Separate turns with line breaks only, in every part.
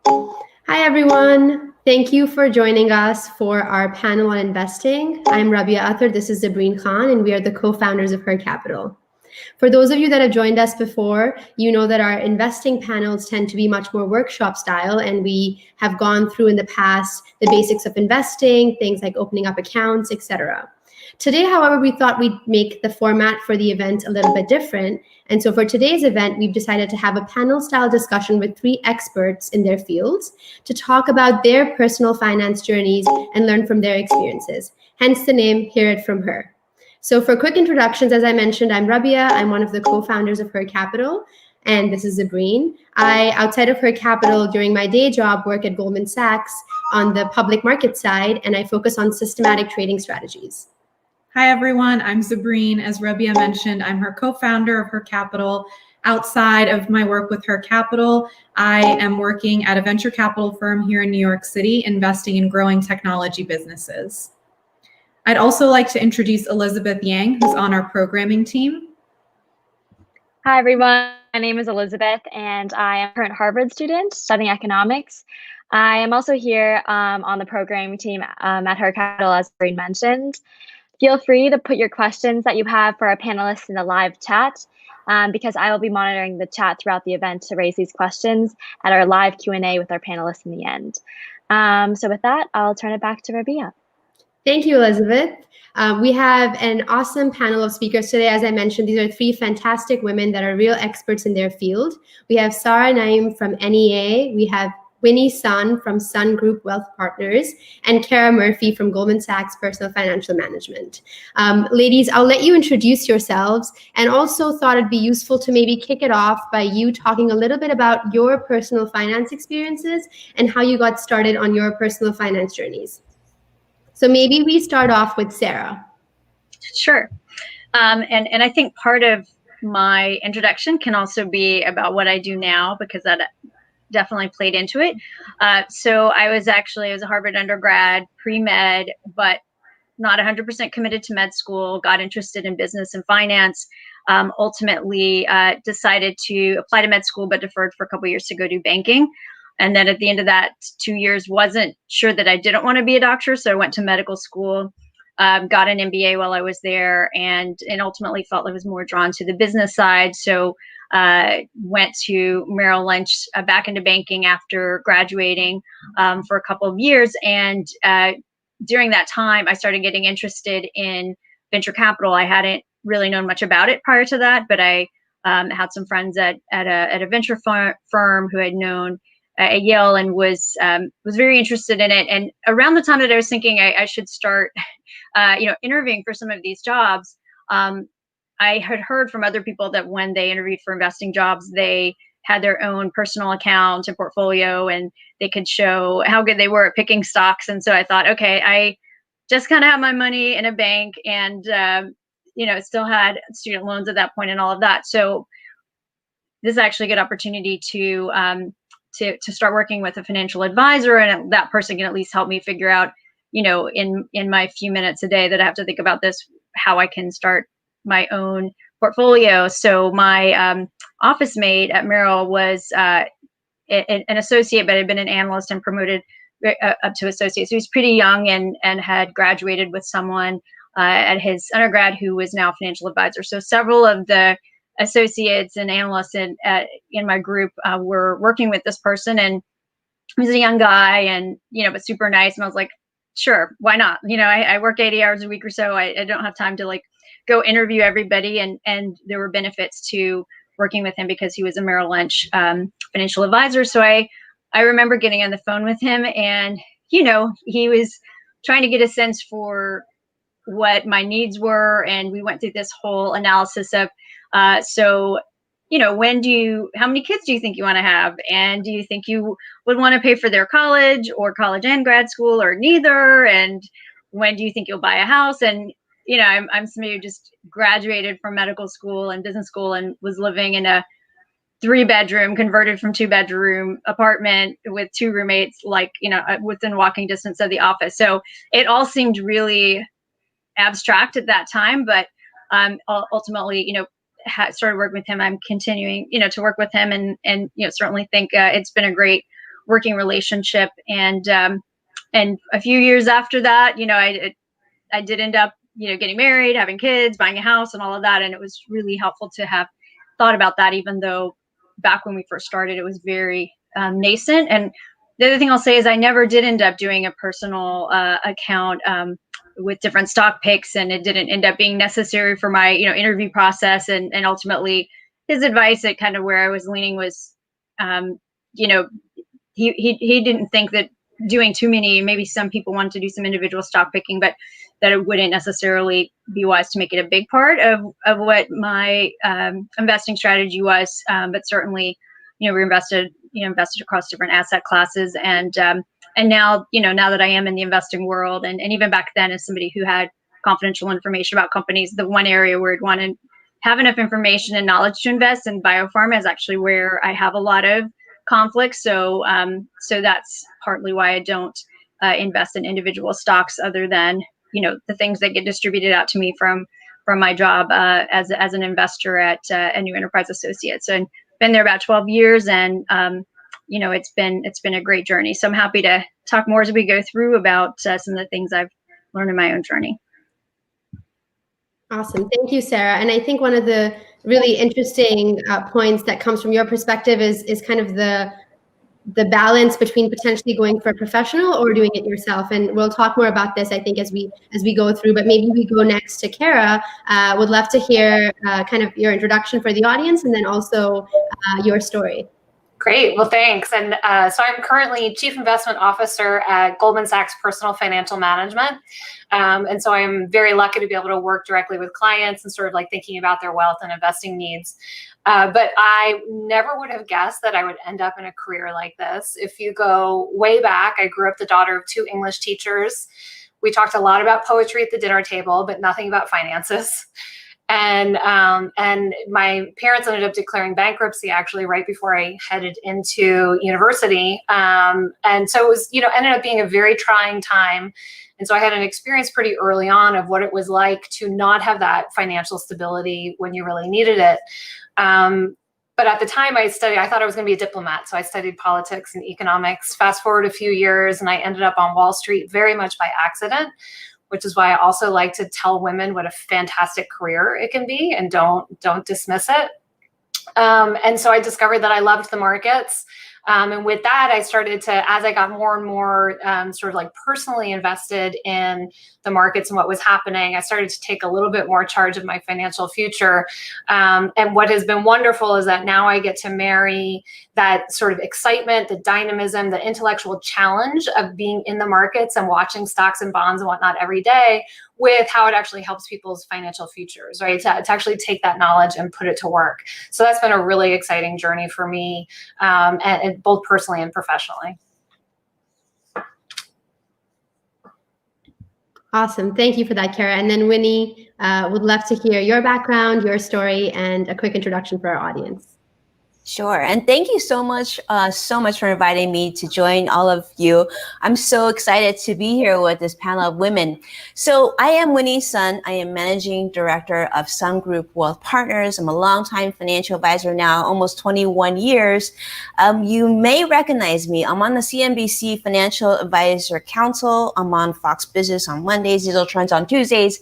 Hi, everyone. Thank you for joining us for our panel on investing. I'm Rabia Athar. This is Zabreen Khan, and we are the co-founders of HerCapital. For those of you that have joined us before, you know that our investing panels tend to be much more workshop style, and we have gone through in the past the basics of investing, things like opening up accounts, etc. Today, however, we thought we'd make the format for the event a little bit different. And so for today's event, we've decided to have a panel style discussion with 3 experts in their fields to talk about their personal finance journeys and learn from their experiences. Hence the name Hear It From Her. So for quick introductions, as I mentioned, I'm Rabia. I'm one of the co-founders of HerCapital, and this is Zabreen. I, outside of HerCapital, during my day job, work at Goldman Sachs on the public market side, and I focus on systematic trading strategies.
Hi, everyone. I'm Zabreen. As Rabia mentioned, I'm her co-founder of HerCapital. Outside of my work with HerCapital, I am working at a venture capital firm here in New York City, investing in growing technology businesses. I'd also like to introduce Elizabeth Yang, who's on our programming team.
Hi, everyone. My name is Elizabeth, and I am a current Harvard student studying economics. I am also here on the programming team at HerCapital, as Zabreen mentioned. Feel free to put your questions that you have for our panelists in the live chat, because I will be monitoring the chat throughout the event to raise these questions at our live Q&A with our panelists in the end. So with that, I'll turn it back to Rabia.
Thank you, Elizabeth. We have an awesome panel of speakers today. As I mentioned, these are 3 fantastic women that are real experts in their field. We have Sara Nayeem from NEA. We have Winnie Sun from Sun Group Wealth Partners, and Kara Murphy from Goldman Sachs Personal Financial Management. Ladies, I'll let you introduce yourselves, and also thought it'd be useful to maybe kick it off by you talking a little bit about your personal finance experiences and how you got started on your personal finance journeys. So maybe we start off with Sara.
Sure. And I think part of my introduction can also be about what I do now, because that definitely played into it. So I was a Harvard undergrad, pre-med, but not 100% committed to med school, got interested in business and finance, ultimately decided to apply to med school, but deferred for a couple of years to go do banking. And then at the end of that 2 years, wasn't sure that I didn't want to be a doctor. So I went to medical school, got an MBA while I was there, and ultimately felt I was more drawn to the business side. So went to Merrill Lynch, back into banking after graduating for a couple of years. And during that time, I started getting interested in venture capital. I hadn't really known much about it prior to that, but I had some friends at a venture firm who I'd known at Yale, and was very interested in it. And around the time that I was thinking I should start, interviewing for some of these jobs, I had heard from other people that when they interviewed for investing jobs, they had their own personal account and portfolio, and they could show how good they were at picking stocks. And so I thought, okay, I just kind of have my money in a bank, and still had student loans at that point and all of that. So this is actually a good opportunity to start working with a financial advisor, and that person can at least help me figure out, in my few minutes a day that I have to think about this, how I can start my own portfolio. So my office mate at Merrill was an associate, but had been an analyst and promoted up to associate. So he was pretty young and had graduated with someone at his undergrad who was now a financial advisor. So several of the associates and analysts in my group were working with this person, and he was a young guy, and but super nice. And I was like, sure, why not? I work 80 hours a week or so. I don't have time to go interview everybody, and there were benefits to working with him because he was a Merrill Lynch financial advisor. So I remember getting on the phone with him, and he was trying to get a sense for what my needs were, and we went through this whole analysis of how many kids do you think you want to have, and do you think you would want to pay for their college, or college and grad school, or neither, and when do you think you'll buy a house? And I'm somebody who just graduated from medical school and business school and was living in a 3-bedroom converted from 2-bedroom apartment with 2 roommates, within walking distance of the office. So it all seemed really abstract at that time, but ultimately, started working with him. I'm continuing, to work with him, and certainly think it's been a great working relationship. And a few years after that, I did end up, getting married, having kids, buying a house and all of that. And it was really helpful to have thought about that, even though back when we first started, it was very nascent. And the other thing I'll say is I never did end up doing a personal account with different stock picks, and it didn't end up being necessary for my, interview process. And ultimately his advice at kind of where I was leaning was, he didn't think that doing too many, maybe some people wanted to do some individual stock picking, but that it wouldn't necessarily be wise to make it a big part of what my investing strategy was. But certainly, we invested across different asset classes. And now, now that I am in the investing world, and even back then as somebody who had confidential information about companies, the one area where I'd want to have enough information and knowledge to invest in biopharma is actually where I have a lot of conflicts. So that's partly why I don't invest in individual stocks, other than the things that get distributed out to me from my job as an investor at a New Enterprise Associates. And been there about 12 years, and it's been a great journey. So I'm happy to talk more as we go through about some of the things I've learned in my own journey.
Awesome. Thank you, Sara. And I think one of the really interesting points that comes from your perspective is kind of the balance between potentially going for a professional or doing it yourself. And we'll talk more about this, I think, as we go through. But maybe we go next to Kara. Would love to hear kind of your introduction for the audience, and then also your story.
Great. Well, thanks. And so I'm currently Chief Investment Officer at Goldman Sachs Personal Financial Management. And so I'm very lucky to be able to work directly with clients and sort of like thinking about their wealth and investing needs. But I never would have guessed that I would end up in a career like this. If you go way back, I grew up the daughter of 2 English teachers. We talked a lot about poetry at the dinner table, but nothing about finances. And my parents ended up declaring bankruptcy actually right before I headed into university. And so it was, ended up being a very trying time. And so I had an experience pretty early on of what it was like to not have that financial stability when you really needed it. But at the time I thought I was going to be a diplomat. So I studied politics and economics. Fast forward a few years, and I ended up on Wall Street very much by accident, which is why I also like to tell women what a fantastic career it can be, and don't dismiss it. And so I discovered that I loved the markets. And with that, I started to, as I got more and more sort of like personally invested in the markets and what was happening, I started to take a little bit more charge of my financial future. And what has been wonderful is that now I get to marry that sort of excitement, the dynamism, the intellectual challenge of being in the markets and watching stocks and bonds and whatnot every day with how it actually helps people's financial futures, right? To actually take that knowledge and put it to work. So that's been a really exciting journey for me, and both personally and professionally.
Awesome. Thank you for that, Kara. And then Winnie, would love to hear your background, your story, and a quick introduction for our audience.
Sure. And thank you so much for inviting me to join all of you. I'm so excited to be here with this panel of women. So I am Winnie Sun. I am Managing Director of Sun Group Wealth Partners. I'm a longtime financial advisor now, almost 21 years. You may recognize me. I'm on the CNBC Financial Advisor Council. I'm on Fox Business on Mondays, Digital Trends on Tuesdays,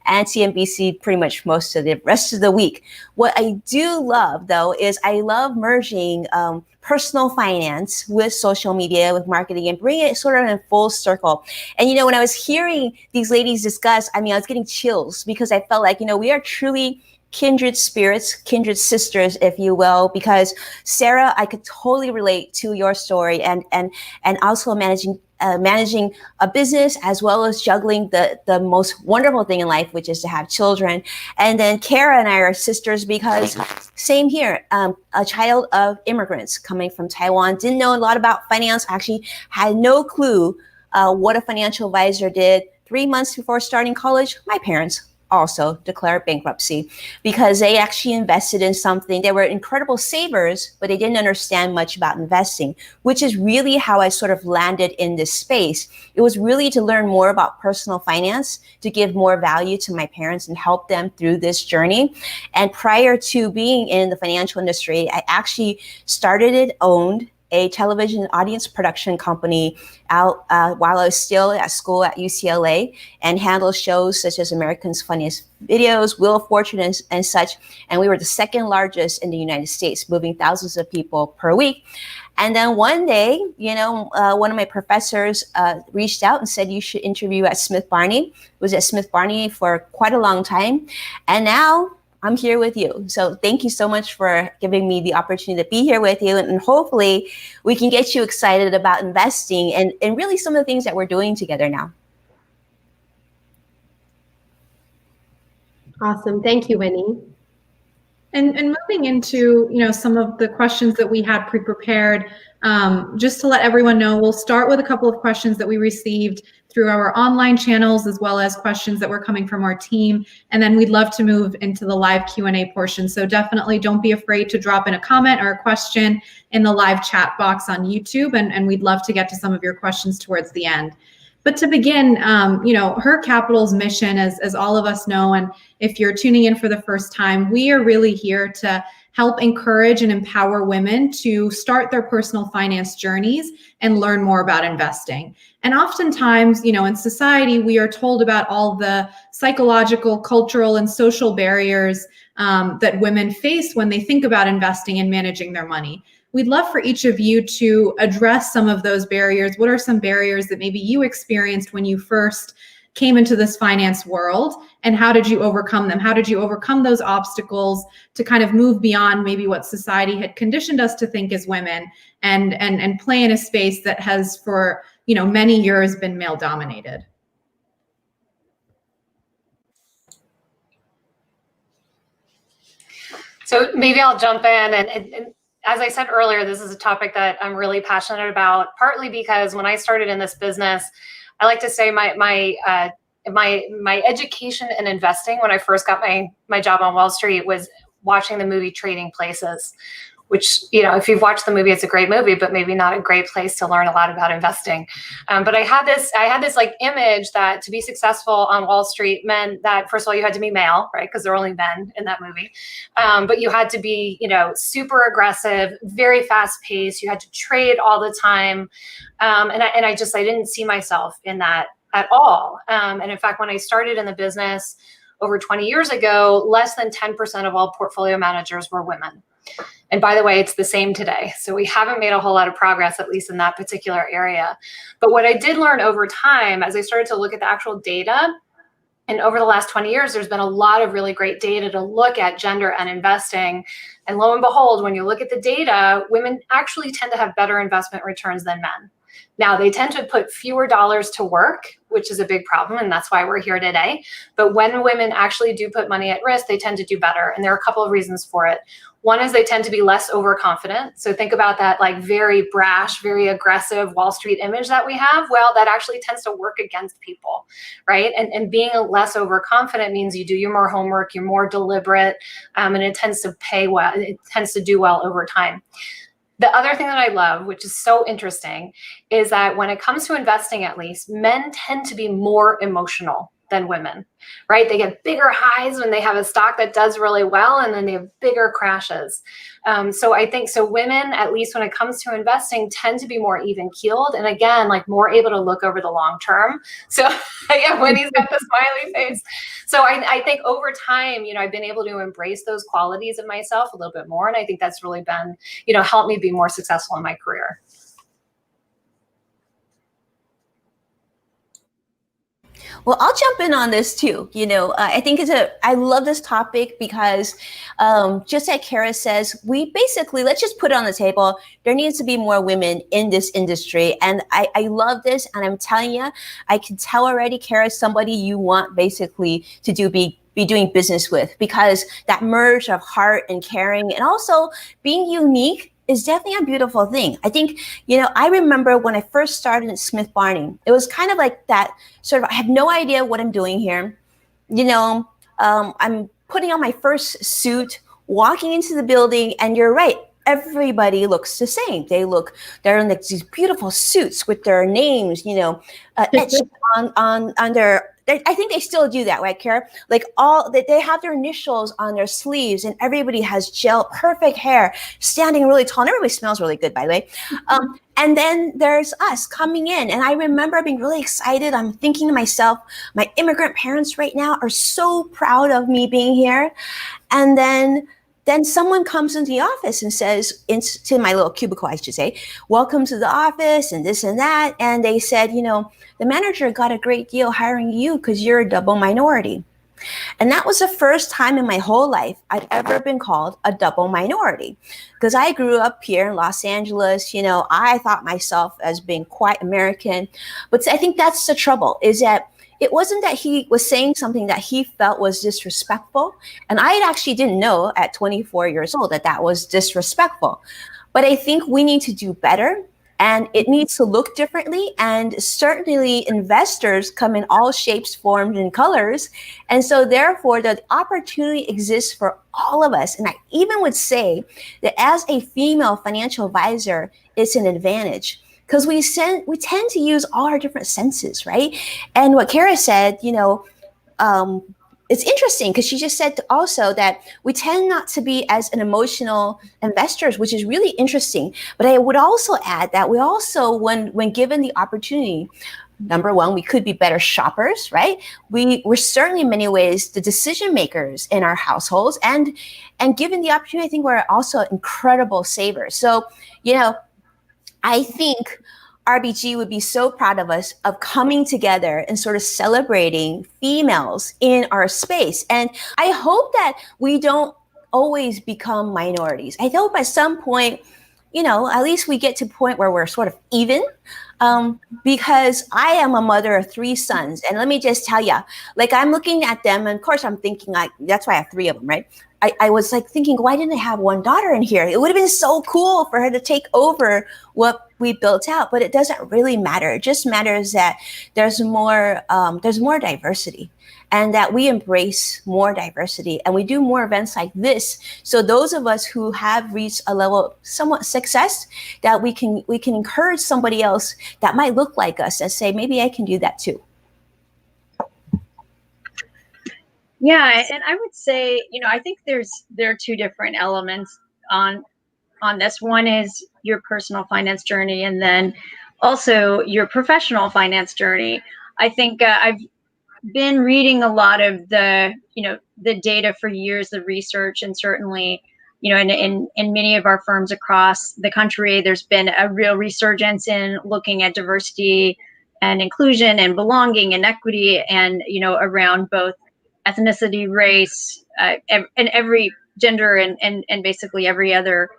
and CNBC pretty much most of the rest of the week. What I do love, though, is I love merging personal finance with social media, with marketing, and bring it sort of in full circle. And, when I was hearing these ladies discuss, I was getting chills because I felt like, we are truly kindred spirits, kindred sisters, if you will, because Sara, I could totally relate to your story and also managing a business as well as juggling the most wonderful thing in life, which is to have children. And then Kara and I are sisters because same here, a child of immigrants coming from Taiwan, didn't know a lot about finance, actually had no clue what a financial advisor did. 3 months before starting college, my parents also declared bankruptcy because they actually invested in something. They were incredible savers, but they didn't understand much about investing, which is really how I sort of landed in this space. It was really to learn more about personal finance, to give more value to my parents and help them through this journey. And prior to being in the financial industry, I actually started and owned a television audience production company out while I was still at school at UCLA, and handled shows such as America's Funniest Videos, Wheel of Fortune, and such. And we were the second largest in the United States, moving thousands of people per week. And then one day, one of my professors reached out and said, you should interview at Smith Barney. Was at Smith Barney for quite a long time. And now I'm here with you. So thank you so much for giving me the opportunity to be here with you. And hopefully we can get you excited about investing and really some of the things that we're doing together now.
Awesome. Thank you, Winnie.
And moving into, some of the questions that we had pre-prepared, just to let everyone know, we'll start with a couple of questions that we received through our online channels, as well as questions that were coming from our team. And then we'd love to move into the live Q&A portion. So definitely don't be afraid to drop in a comment or a question in the live chat box on YouTube. And we'd love to get to some of your questions towards the end. But to begin, HerCapital's mission, as all of us know, and if you're tuning in for the first time, we are really here to help encourage and empower women to start their personal finance journeys and learn more about investing. And oftentimes, in society, we are told about all the psychological, cultural, and social barriers that women face when they think about investing and managing their money. We'd love for each of you to address some of those barriers. What are some barriers that maybe you experienced when you first came into this finance world, and how did you overcome them? How did you overcome those obstacles to kind of move beyond maybe what society had conditioned us to think as women, and play in a space that has for many years been male dominated?
So maybe I'll jump in, and as I said earlier, this is a topic that I'm really passionate about, partly because when I started in this business, I like to say my education in investing when I first got my job on Wall Street was watching the movie Trading Places, which, if you've watched the movie, it's a great movie, but maybe not a great place to learn a lot about investing. But I had this like image that to be successful on Wall Street meant that, first of all, you had to be male, right? Because there were only men in that movie. But you had to be, super aggressive, very fast paced. You had to trade all the time. And I didn't see myself in that at all. And in fact, when I started in the business over 20 years ago, less than 10% of all portfolio managers were women. And by the way, it's the same today. So we haven't made a whole lot of progress, at least in that particular area. But what I did learn over time, as I started to look at the actual data, and over the last 20 years, there's been a lot of really great data to look at gender and investing. And lo and behold, when you look at the data, women actually tend to have better investment returns than men. Now, they tend to put fewer dollars to work, which is a big problem, and that's why we're here today. But when women actually do put money at risk, they tend to do better. And there are a couple of reasons for it. One is they tend to be less overconfident. So think about that like very brash, very aggressive Wall Street image that we have. Well, that actually tends to work against people, right? And being less overconfident means you do your more homework, you're more deliberate, and it tends to pay well. It tends to do well over time. The other thing that I love, which is so interesting, is that when it comes to investing, at least, men tend to be more emotional than women, right? They get bigger highs when they have a stock that does really well, and then they have bigger crashes. So I think women, at least when it comes to investing, tend to be more even keeled, and again, like more able to look over the long term. So yeah, Winnie's got the smiley face. So I think over time, I've been able to embrace those qualities in myself a little bit more, and I think that's really been, helped me be more successful in my career.
Well, I'll jump in on this too. I think I love this topic because just like Kara says, we basically, let's just put it on the table. There needs to be more women in this industry. And I love this. And I'm telling you, I can tell already, Kara is somebody you want basically to be doing business with, because that merge of heart and caring and also being unique is definitely a beautiful thing. I think, I remember when I first started at Smith Barney, it was kind of like that sort of, I have no idea what I'm doing here. I'm putting on my first suit, walking into the building, and you're right. Everybody looks the same. They're in like these beautiful suits with their names, etched on I think they still do that, right, Kara? Like all that, they have their initials on their sleeves, and everybody has gel, perfect hair, standing really tall. And everybody smells really good, by the way. And then there's us coming in. And I remember being really excited. I'm thinking to myself, my immigrant parents right now are so proud of me being here. And then someone comes into the office and says, into my little cubicle, I should say, welcome to the office and this and that. And they said, you know, the manager got a great deal hiring you because you're a double minority. And that was the first time in my whole life I'd ever been called a double minority, because I grew up here in Los Angeles. You know, I thought myself as being quite American. But I think that's the trouble, is that it wasn't that he was saying something that he felt was disrespectful. And I actually didn't know at 24 years old that that was disrespectful. But I think we need to do better. And it needs to look differently. And certainly investors come in all shapes, forms, and colors. And so therefore, the opportunity exists for all of us. And I even would say that as a female financial advisor, it's an advantage, because we tend to use all our different senses, right? And what Kara said, you know, it's interesting because she just said also that we tend not to be as an emotional investors, which is really interesting. But I would also add that we also, when given the opportunity, number one, we could be better shoppers, right? We're certainly in many ways the decision makers in our households, and given the opportunity, I think we're also incredible savers. So, you know, I think RBG would be so proud of us of coming together and sort of celebrating females in our space. And I hope that we don't always become minorities. I hope at some point, you know, at least we get to a point where we're sort of even, because I am a mother of 3 sons. And let me just tell you, like, I'm looking at them, and of course I'm thinking, like, that's why I have 3 of them, right? I was like thinking, why didn't I have one daughter in here? It would have been so cool for her to take over what we built out, but it doesn't really matter. It just matters that there's more diversity, and that we embrace more diversity, and we do more events like this. So those of us who have reached a level of somewhat success, that we can encourage somebody else that might look like us and say, maybe I can do that too.
Yeah, and I would say, you know, I think there are 2 different elements on this. One is your personal finance journey, and then also your professional finance journey. I think I've been reading a lot of the data for years, the research, and certainly, you know, in many of our firms across the country, there's been a real resurgence in looking at diversity and inclusion and belonging and equity, and, you know, around both ethnicity, race, and every gender, and basically every other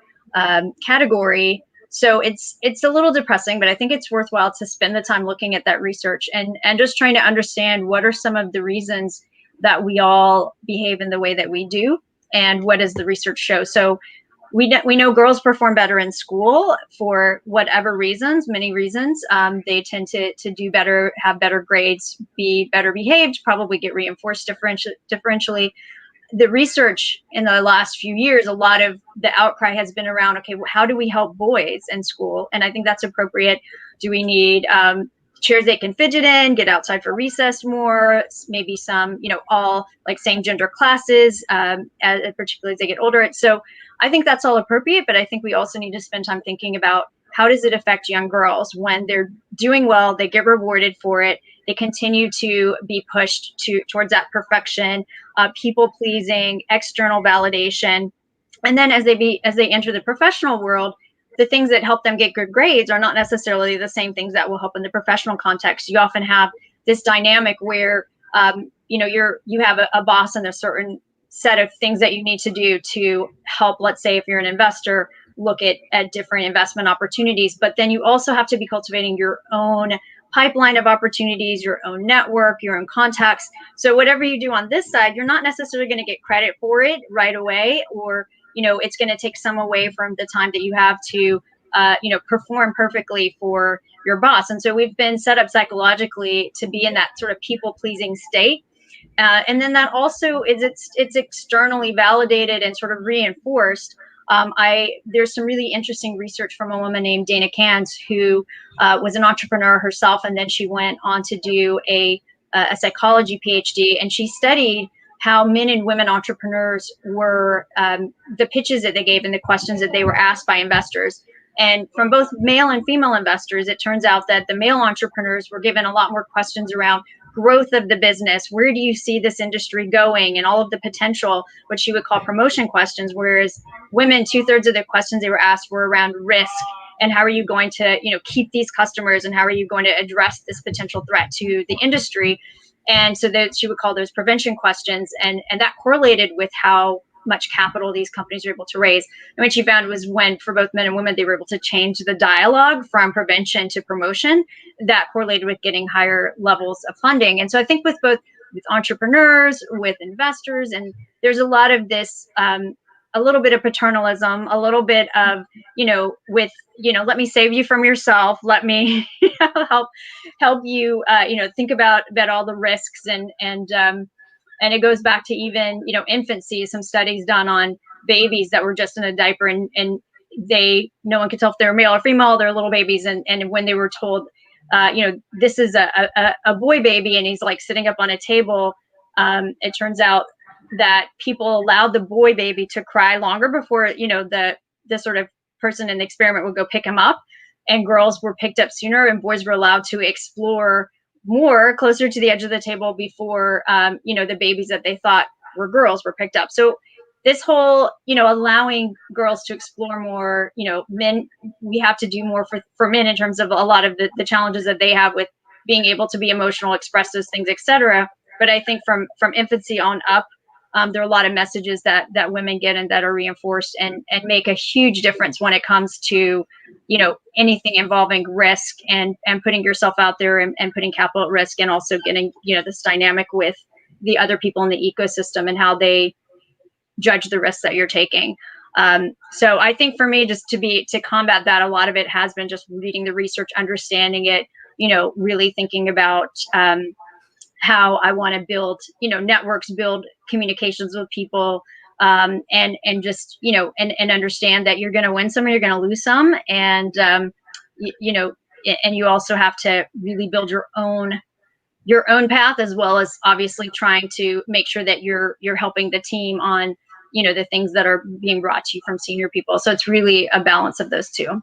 category. So it's a little depressing, but I think it's worthwhile to spend the time looking at that research and just trying to understand what are some of the reasons that we all behave in the way that we do, and what does the research show. So we know girls perform better in school for whatever reasons, many reasons. They tend to do better, have better grades, be better behaved, probably get reinforced differentially. The research in the last few years, a lot of the outcry has been around, okay, well, how do we help boys in school? And I think that's appropriate. Do we need chairs they can fidget in, get outside for recess more, maybe some, you know, all like same gender classes, particularly as they get older. So I think that's all appropriate, but I think we also need to spend time thinking about how does it affect young girls when they're doing well, they get rewarded for it, they continue to be pushed towards that perfection, people pleasing, external validation. And then as they enter the professional world, the things that help them get good grades are not necessarily the same things that will help in the professional context. You often have this dynamic where you know, you have a boss and a certain set of things that you need to do to help, let's say if you're an investor, look at different investment opportunities. But then you also have to be cultivating your own pipeline of opportunities, your own network, your own contacts. So whatever you do on this side, you're not necessarily going to get credit for it right away, or, you know, it's going to take some away from the time that you have to, you know, perform perfectly for your boss. And so we've been set up psychologically to be in that sort of people-pleasing state. And then that also is it's externally validated and sort of reinforced. There's some really interesting research from a woman named Dana Kans, who was an entrepreneur herself, and then she went on to do a a psychology PhD, and she studied how men and women entrepreneurs were, the pitches that they gave and the questions that they were asked by investors. And from both male and female investors, it turns out that the male entrepreneurs were given a lot more questions around growth of the business. Where do you see this industry going, and all of the potential, what she would call promotion questions, whereas women, 2/3 of the questions they were asked were around risk and how are you going to, keep these customers, and how are you going to address this potential threat to the industry. And so that she would call those prevention questions, and that correlated with how much capital these companies are able to raise. And what she found was when, for both men and women, they were able to change the dialogue from prevention to promotion, that correlated with getting higher levels of funding. And so I think with entrepreneurs, with investors, and there's a lot of this, a little bit of paternalism, a little bit of, let me save you from yourself. Let me help you, think about all the risks, and it goes back to even, infancy, some studies done on babies that were just in a diaper, and no one could tell if they were male or female, they're little babies. And when they were told, this is a boy baby, and he's like sitting up on a table, it turns out that people allowed the boy baby to cry longer before, the sort of person in the experiment would go pick him up, and girls were picked up sooner, and boys were allowed to explore more closer to the edge of the table before, the babies that they thought were girls were picked up. So this whole, allowing girls to explore more, men, we have to do more for men in terms of a lot of the challenges that they have with being able to be emotional, express those things, etc. But I think from infancy on up, there are a lot of messages that women get and that are reinforced and make a huge difference when it comes to, anything involving risk and putting yourself out there and putting capital at risk, and also getting, this dynamic with the other people in the ecosystem and how they judge the risks that you're taking. So I think for me, just to combat that, a lot of it has been just reading the research, understanding it, really thinking about, how I want to build, networks, build communications with people, and just, and understand that you're going to win some or you're going to lose some. And, and you also have to really build your own path, as well as obviously trying to make sure that you're helping the team on, the things that are being brought to you from senior people. So it's really a balance of those two.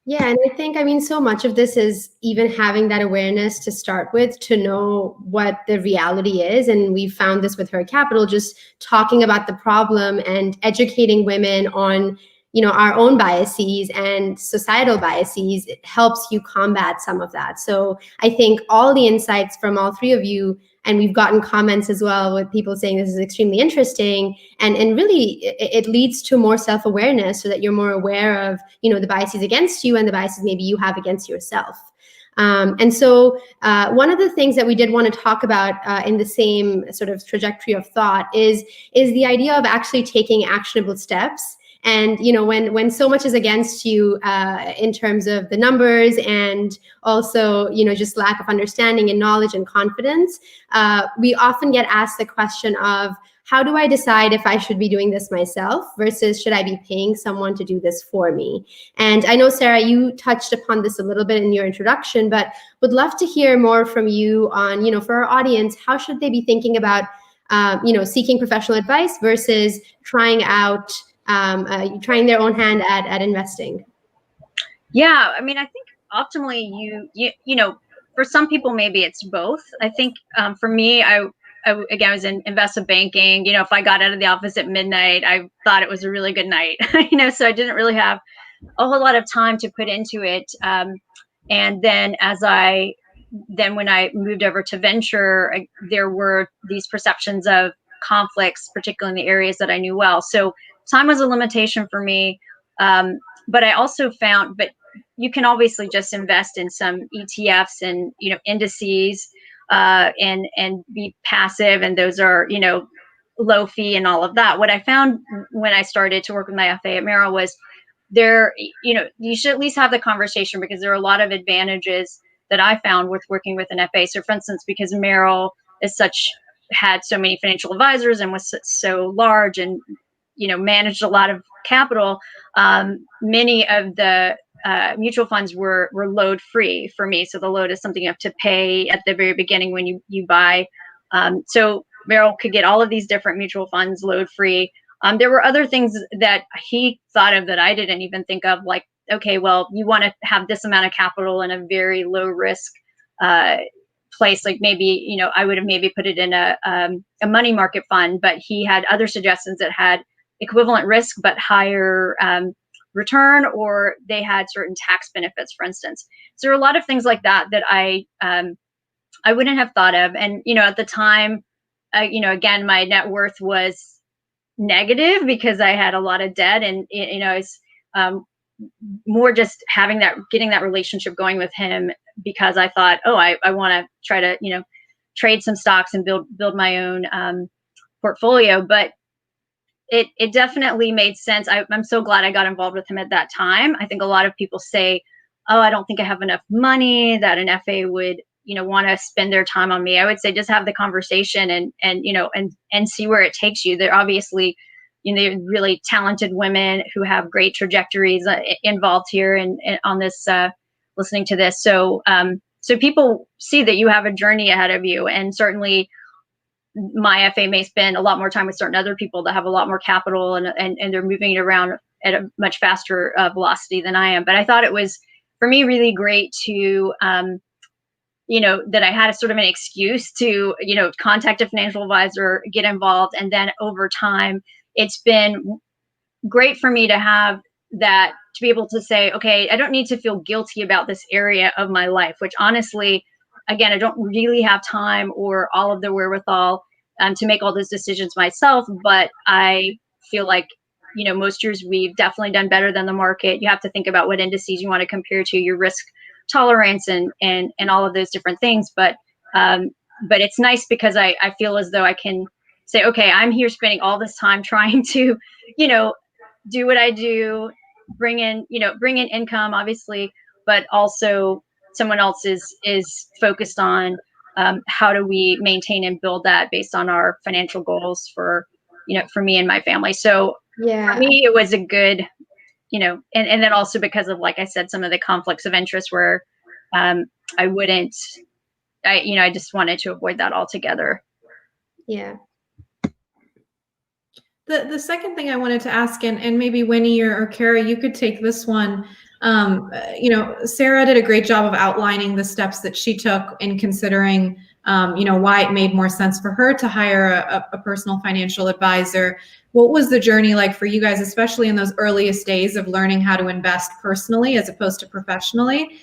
Yeah, and I think, so much of this is even having that awareness to start with, to know what the reality is. And we found this with HerCapital, just talking about the problem and educating women on, our own biases and societal biases. It helps you combat some of that. So I think all the insights from all three of you, and we've gotten comments as well with people saying this is extremely interesting, and really it leads to more self-awareness, so that you're more aware of, the biases against you and the biases maybe you have against yourself. And so one of the things that we did want to talk about in the same sort of trajectory of thought is the idea of actually taking actionable steps. And, when so much is against you in terms of the numbers, and also, just lack of understanding and knowledge and confidence, we often get asked the question of, how do I decide if I should be doing this myself versus should I be paying someone to do this for me? And I know, Sara, you touched upon this a little bit in your introduction, but would love to hear more from you on, for our audience, how should they be thinking about, seeking professional advice versus trying their own hand at investing?
Yeah, I think optimally you for some people, maybe it's both. I think for me, I was in investment banking. If I got out of the office at midnight, I thought it was a really good night, so I didn't really have a whole lot of time to put into it. And then when I moved over to venture, there were these perceptions of conflicts, particularly in the areas that I knew well. So time was a limitation for me. But I also found, you can obviously just invest in some ETFs and, indices, and be passive. And those are, low fee and all of that. What I found when I started to work with my FA at Merrill was you should at least have the conversation, because there are a lot of advantages that I found with working with an FA. So for instance, because Merrill had so many financial advisors and was so large and, managed a lot of capital, many of the mutual funds were load free for me. So the load is something you have to pay at the very beginning when you buy. So Merrill could get all of these different mutual funds load free. There were other things that he thought of that I didn't even think of, like, okay, well, you want to have this amount of capital in a very low risk place. Like maybe, I would have maybe put it in a money market fund, but he had other suggestions that had equivalent risk but higher return, or they had certain tax benefits, for instance. So there are a lot of things like that that I wouldn't have thought of. And, at the time, again, my net worth was negative because I had a lot of debt, and, it's more just getting that relationship going with him, because I thought, oh, I want to try to, trade some stocks and build my own portfolio. But it definitely made sense. I'm so glad I got involved with him at that time. I think a lot of people say, oh, I don't think I have enough money that an FA would, want to spend their time on me. I would say just have the conversation and see where it takes you. They're obviously, really talented women who have great trajectories involved here and on this, listening to this. So people see that you have a journey ahead of you, and certainly my FA may spend a lot more time with certain other people that have a lot more capital and they're moving it around at a much faster velocity than I am. But I thought it was, for me, really great to, that I had a sort of an excuse to, contact a financial advisor, get involved. And then over time, it's been great for me to have that, to be able to say, okay, I don't need to feel guilty about this area of my life, which honestly, again, I don't really have time or all of the wherewithal to make all those decisions myself. But I feel like, most years we've definitely done better than the market. You have to think about what indices you want to compare to, your risk tolerance and all of those different things. But it's nice because I feel as though I can say, okay, I'm here spending all this time trying to, do what I do, bring in income, obviously, but also someone else is focused on how do we maintain and build that based on our financial goals for me and my family. So for me, it was a good, and then also because of, like I said, some of the conflicts of interest where I just wanted to avoid that altogether.
Yeah.
The second thing I wanted to ask, and maybe Winnie or Kara, you could take this one. Sara did a great job of outlining the steps that she took in considering, why it made more sense for her to hire a personal financial advisor. What was the journey like for you guys, especially in those earliest days of learning how to invest personally as opposed to professionally?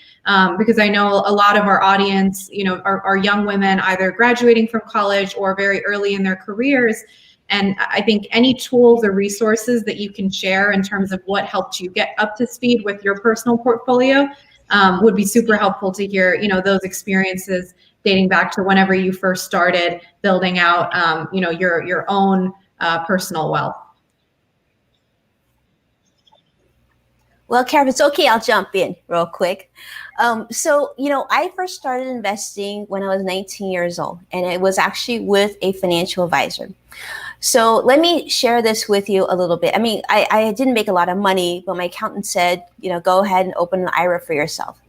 Because I know a lot of our audience, are young women either graduating from college or very early in their careers. And I think any tools or resources that you can share in terms of what helped you get up to speed with your personal portfolio would be super helpful to hear, those experiences dating back to whenever you first started building out, your own personal wealth.
Well, Kara, if it's okay, I'll jump in real quick. So, I first started investing when I was 19 years old, and it was actually with a financial advisor. So let me share this with you a little bit. I mean, I didn't make a lot of money, but my accountant said, go ahead and open an IRA for yourself.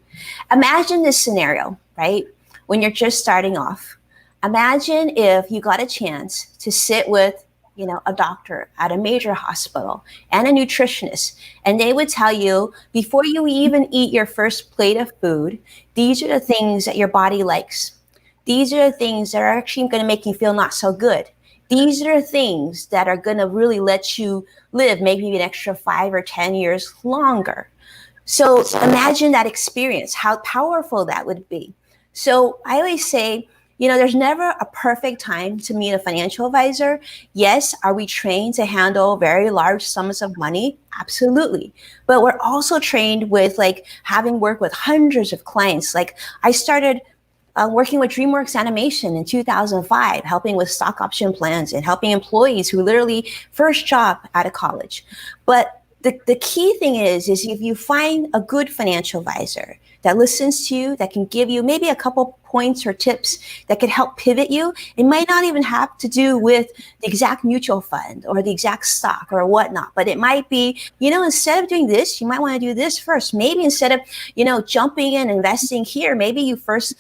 Imagine this scenario, right? When you're just starting off. Imagine if you got a chance to sit with, a doctor at a major hospital and a nutritionist, and they would tell you before you even eat your first plate of food, these are the things that your body likes. These are the things that are actually going to make you feel not so good. These are the things that are going to really let you live maybe an extra 5 or 10 years longer. So imagine that experience, how powerful that would be. So I always say, there's never a perfect time to meet a financial advisor. Yes, are we trained to handle very large sums of money? Absolutely. But we're also trained with having worked with hundreds of clients. I started working with DreamWorks Animation in 2005, helping with stock option plans and helping employees who literally first job out of college. But the key thing is if you find a good financial advisor that listens to you, that can give you maybe a couple points or tips that could help pivot you, it might not even have to do with the exact mutual fund or the exact stock or whatnot, but it might be, instead of doing this, you might want to do this first. Maybe instead of, jumping in, investing here, maybe you first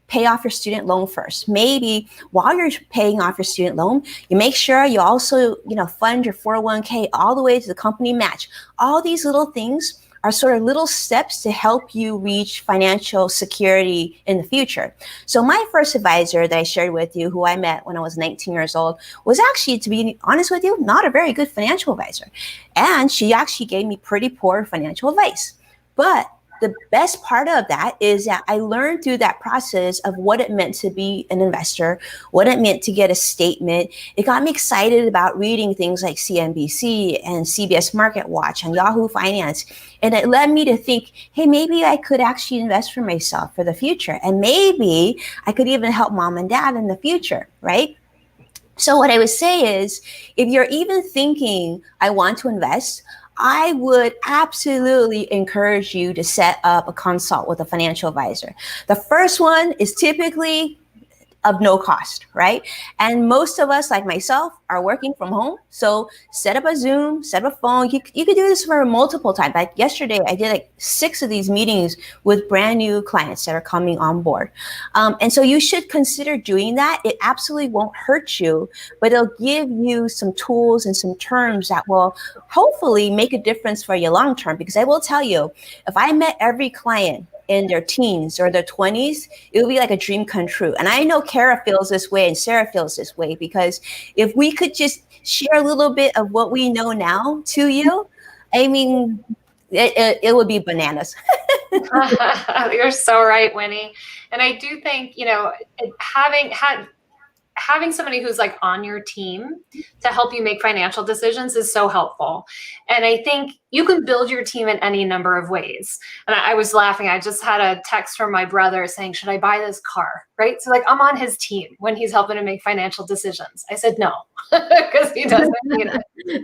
pay off your student loan first. Maybe while you're paying off your student loan, you make sure you also, fund your 401k all the way to the company match. All these little things are sort of little steps to help you reach financial security in the future. So my first advisor that I shared with you, who I met when I was 19 years old, was actually, to be honest with you, not a very good financial advisor. And she actually gave me pretty poor financial advice. But the best part of that is that I learned through that process of what it meant to be an investor, what it meant to get a statement. It got me excited about reading things like CNBC and CBS Market Watch and Yahoo Finance. And it led me to think, hey, maybe I could actually invest for myself for the future. And maybe I could even help mom and dad in the future, right? So what I would say is, if you're even thinking, I want to invest, I would absolutely encourage you to set up a consult with a financial advisor. The first one is typically of no cost, right? And most of us, like myself, are working from home. So set up a Zoom, set up a phone. You could do this for multiple times. Like yesterday, I did like 6 of these meetings with brand new clients that are coming on board. And so you should consider doing that. It absolutely won't hurt you, but it'll give you some tools and some terms that will hopefully make a difference for you long term. Because I will tell you, if I met every client in their teens or their 20s, it would be like a dream come true. And I know Kara feels this way and Sarah feels this way, because if we could just share a little bit of what we know now to you, I mean, it would be bananas.
You're so right, Winnie. And I do think, having somebody who's like on your team to help you make financial decisions is so helpful. And I think you can build your team in any number of ways. And I was laughing. I just had a text from my brother saying, should I buy this car? Right? So like, I'm on his team when he's helping to make financial decisions. I said, no, because he doesn't need it.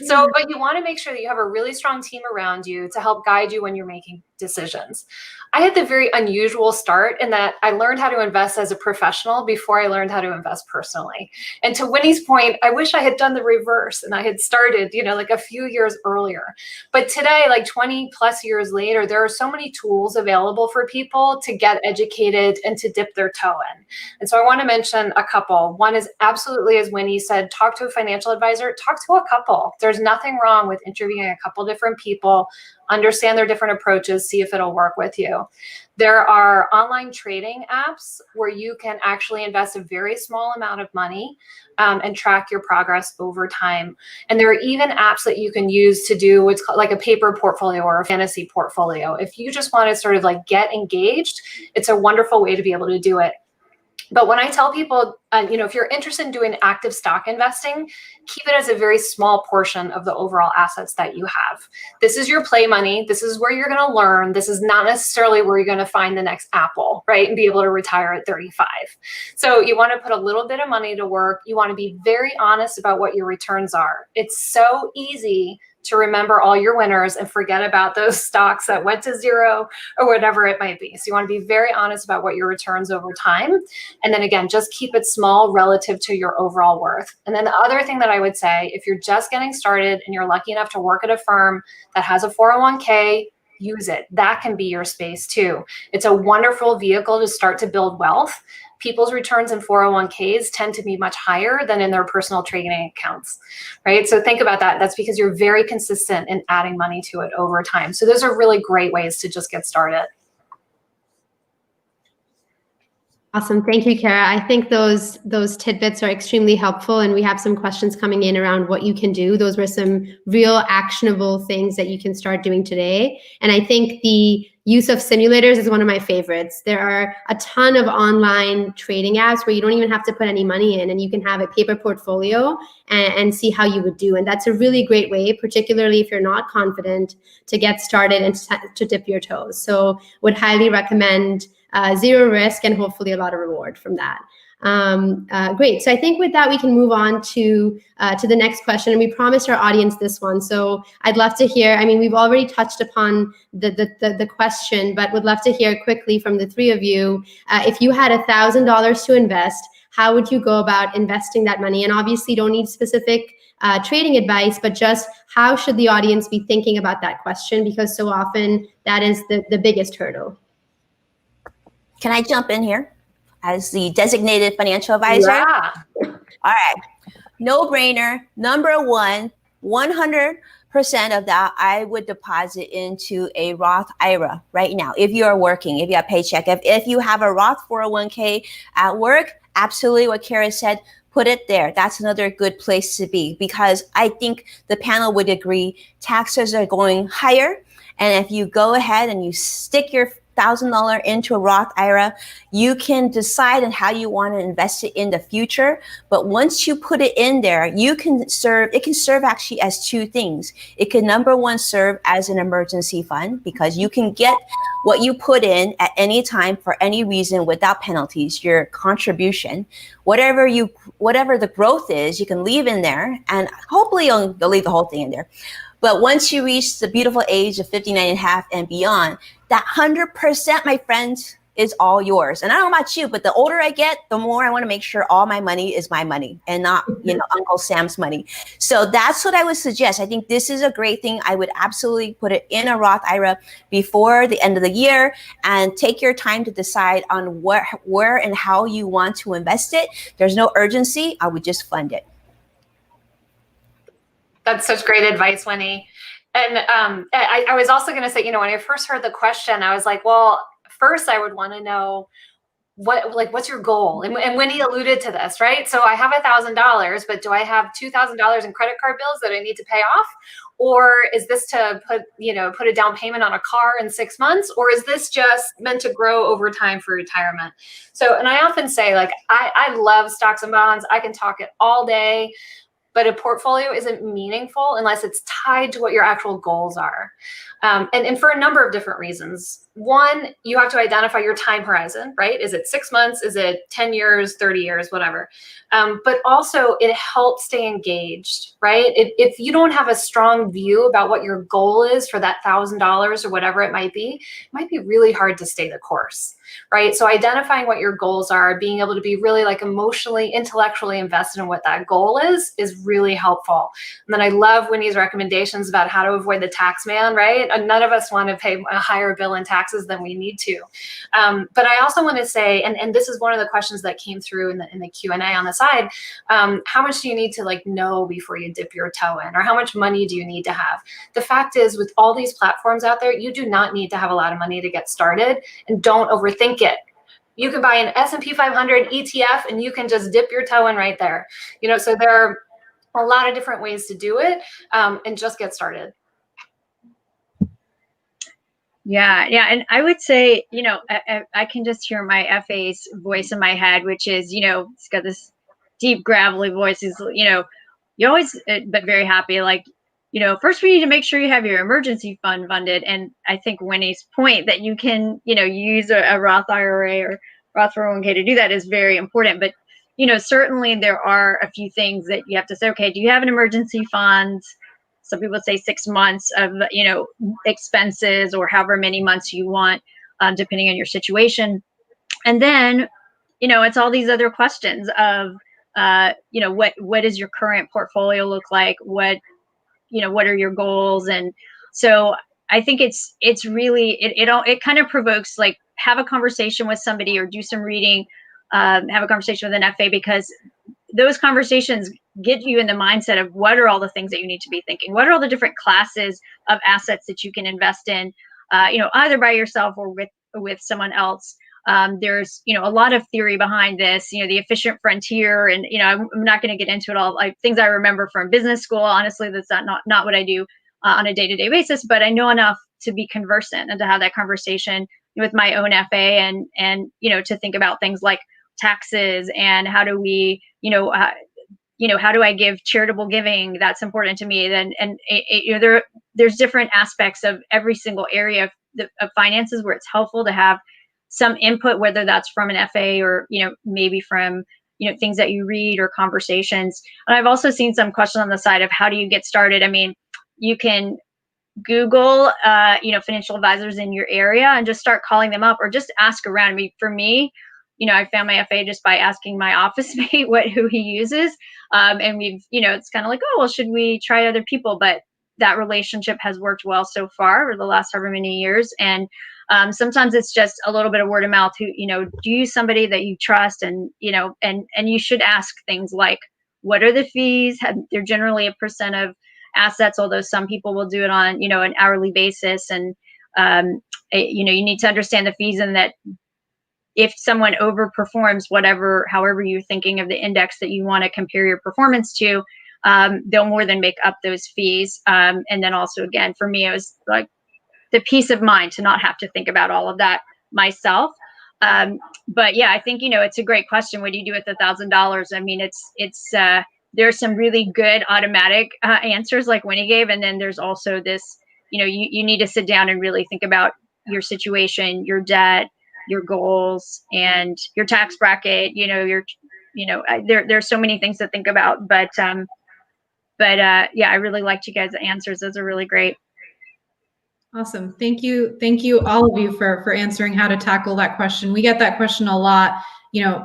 So, but you want to make sure that you have a really strong team around you to help guide you when you're making decisions. I had the very unusual start in that I learned how to invest as a professional before I learned how to invest personally. And to Winnie's point, I wish I had done the reverse and I had started, like a few years earlier. But today, like 20 plus years later, there are so many tools available for people to get educated and to dip their toe in. And so I want to mention a couple. One is absolutely, as Winnie said, talk to a financial advisor, talk to a couple. There's nothing wrong with interviewing a couple different people, understand their different approaches, see if it'll work with you. There are online trading apps where you can actually invest a very small amount of money and track your progress over time. And there are even apps that you can use to do what's called like a paper portfolio or a fantasy portfolio. If you just want to sort of like get engaged, it's a wonderful way to be able to do it. But when I tell people, if you're interested in doing active stock investing, keep it as a very small portion of the overall assets that you have. This is your play money. This is where you're going to learn. This is not necessarily where you're going to find the next Apple, right? And be able to retire at 35. So you want to put a little bit of money to work. You want to be very honest about what your returns are. It's so easy to remember all your winners and forget about those stocks that went to zero or whatever it might be. So you want to be very honest about what your returns over time. And then again, just keep it small relative to your overall worth. And then the other thing that I would say, if you're just getting started and you're lucky enough to work at a firm that has a 401k, use it. That can be your space too. It's a wonderful vehicle to start to build wealth. People's returns in 401ks tend to be much higher than in their personal trading accounts, right? So think about that. That's because you're very consistent in adding money to it over time. So those are really great ways to just get started.
Awesome. Thank you, Kara. I think those tidbits are extremely helpful, and we have some questions coming in around what you can do. Those were some real actionable things that you can start doing today. And I think the use of simulators is one of my favorites. There are a ton of online trading apps where you don't even have to put any money in, and you can have a paper portfolio and see how you would do. And that's a really great way, particularly if you're not confident, to get started and to dip your toes. So would highly recommend zero risk and hopefully a lot of reward from that. Great. So I think with that, we can move on to the next question. And we promised our audience this one. So I'd love to hear, I mean, we've already touched upon the question, but would love to hear quickly from the three of you. If you had $1,000 to invest, how would you go about investing that money? And obviously don't need specific trading advice, but just how should the audience be thinking about that question? Because so often that is the biggest hurdle.
Can I jump in here as the designated financial advisor?
Yeah.
All right. No brainer. Number one, 100% of that I would deposit into a Roth IRA right now. If you are working, if you have a paycheck, if you have a Roth 401k at work, absolutely what Kara said, put it there. That's another good place to be, because I think the panel would agree taxes are going higher. And if you go ahead and you stick your $1,000 into a Roth IRA, you can decide on how you want to invest it in the future. But once you put it in there, it can serve actually as two things. It can, number one, serve as an emergency fund, because you can get what you put in at any time for any reason without penalties, your contribution. Whatever the growth is, you can leave in there, and hopefully you'll leave the whole thing in there. But once you reach the beautiful age of 59 and a half and beyond, that 100%, my friends, is all yours. And I don't know about you, but the older I get, the more I want to make sure all my money is my money and not, Uncle Sam's money. So that's what I would suggest. I think this is a great thing. I would absolutely put it in a Roth IRA before the end of the year and take your time to decide on where and how you want to invest it. There's no urgency. I would just fund it.
That's such great advice, Winnie. And I was also going to say, when I first heard the question, I was like, well, first I would want to know what's your goal? And Winnie alluded to this, right? So I have $1,000, but do I have $2,000 in credit card bills that I need to pay off? Or is this to put a down payment on a car in 6 months? Or is this just meant to grow over time for retirement? So, and I often say, I love stocks and bonds. I can talk it all day. But a portfolio isn't meaningful unless it's tied to what your actual goals are. And for a number of different reasons. One, you have to identify your time horizon, right? Is it 6 months? Is it 10 years, 30 years, whatever? But also it helps stay engaged, right? If you don't have a strong view about what your goal is for that $1,000 or whatever it might be really hard to stay the course, right? So identifying what your goals are, being able to be really emotionally, intellectually invested in what that goal is really helpful. And then I love Winnie's recommendations about how to avoid the tax man, right? And none of us want to pay a higher bill in taxes than we need to. But I also want to say, and this is one of the questions that came through in the Q&A on the side, how much do you need to know before you dip your toe in, or how much money do you need to have? The fact is, with all these platforms out there, you do not need to have a lot of money to get started, and don't overthink it. You can buy an S&P 500 ETF and you can just dip your toe in right there. So there are a lot of different ways to do it, and just get started.
Yeah. And I would say, I can just hear my FA's voice in my head, which is, it's got this deep, gravelly voice. Is, you always, but very happy. First we need to make sure you have your emergency fund funded. And I think Winnie's point that you can, use a Roth IRA or Roth 401k to do that is very important. But, certainly there are a few things that you have to say, okay, do you have an emergency fund? Some people say 6 months of, expenses, or however many months you want, depending on your situation. And then, it's all these other questions of, what does your current portfolio look like? What are your goals? And so I think it's really, it kind of provokes, have a conversation with somebody or do some reading, have a conversation with an FA, because those conversations get you in the mindset of what are all the things that you need to be thinking? What are all the different classes of assets that you can invest in, either by yourself or with someone else? There's, a lot of theory behind this, the efficient frontier, and, I'm not going to get into it all. Things I remember from business school, honestly, that's not what I do on a day-to-day basis, but I know enough to be conversant and to have that conversation with my own FA, and, to think about things like taxes and how do we, how do I give charitable giving? That's important to me. And there's different aspects of every single area of finances where it's helpful to have some input, whether that's from an FA or, maybe from, things that you read or conversations. And I've also seen some questions on the side of how do you get started? I mean, you can Google, financial advisors in your area and just start calling them up or just ask around. I mean, for me, I found my FA just by asking my office mate who he uses. And we've, it's kind of like, oh, well, should we try other people? But that relationship has worked well so far over the last however many years. And sometimes it's just a little bit of word of mouth. Do you use somebody that you trust? And, and you should ask things like, what are the fees? They're generally a percent of assets, although some people will do it on, an hourly basis. And, you need to understand the fees, and that if someone overperforms however you're thinking of the index that you want to compare your performance to, they'll more than make up those fees. And then also, again, for me, it was like the peace of mind to not have to think about all of that myself. But yeah, I think, it's a great question. What do you do with $1,000? I mean, there's some really good automatic answers like Winnie gave. And then there's also this, you need to sit down and really think about your situation, your debt, your goals, and your tax bracket. There's so many things to think about. But yeah, I really liked you guys' answers. Those are really great.
Awesome. Thank you. Thank you, all of you, for answering how to tackle that question. We get that question a lot.